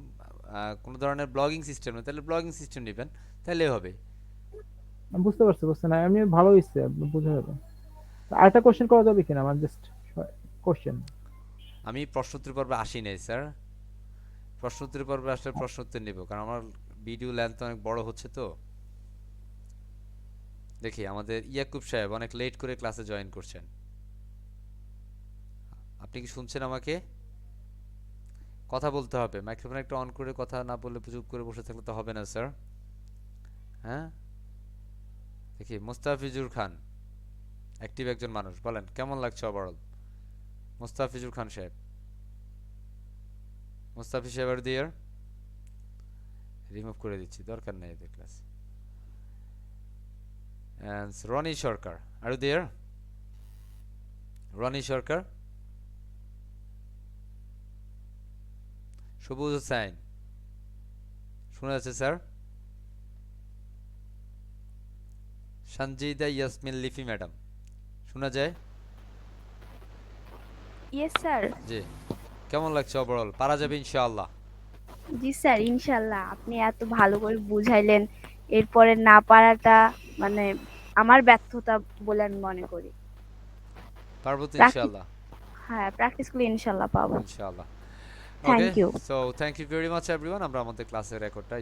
কোনো ধরনের ব্লগিং সিস্টেম নেই তাহলে ব্লগিং সিস্টেম নেবেন, তাহলে হবে। আমি বুঝতে পারছি, না এমনি ভালো হয়েছে, বুঝে যাবে। আরেকটা কোশ্চেন করা যাবে কিনা, আমার জাস্ট কোশ্চেন। আমি প্রশ্নোত্তর পর্বে আসি নাই স্যার, প্রশ্নোত্তর পর্বে আসলে প্রশ্নোত্তর নেব, কারণ আমার ভিডিও লেন্থ অনেক বড় হচ্ছে তো। দেখি আমাদের ইয়াকুব সাহেব অনেক লেট করে ক্লাসে জয়েন করছেন। আপনি কি শুনছেন আমাকে? কথা বলতে হবে, মাইক্রোফোন একটা অন করে কথা না বললে, চুপ করে বসে থাকলে তো হবে না স্যার। হ্যাঁ, দেখি মুস্তাফিজুর খান, অ্যাক্টিভ একজন মানুষ, বলেন কেমন লাগছে ওভারঅল? মুস্তাফিজুর খান সাহেব, মুস্তাফিজ সাহেব আর দিয়ার রিমুভ করে দিচ্ছি, দরকার নেই এদের class. And Roni Sarkar, are you there? Roni Sarkar, Sabuj Hossain, শোনা যাচ্ছে স্যার? সঞ্জিদা ইয়াসমিন লিফি ম্যাডাম, শোনা যায়? Yes sir. জি, কেমন লাগছে ওভারঅল? পারা যাবে ইনশাআল্লাহ? জি স্যার, ইনশাল্লাহ। আপনি এত ভালো করে বুঝাইলেন, এরপরে না পারাটা মানে আমার ব্যর্থতা বলে আমি মনে করি। পারবো তো প্র্যাকটিস, ইনশাআল্লাহ? হ্যাঁ প্র্যাকটিস করলে ইনশাল্লাহ পাবো। ইনশাআল্লাহ। Okay, thank you. So thank you very much everyone. আমরা আমাদের ক্লাসের রেকর্ডটা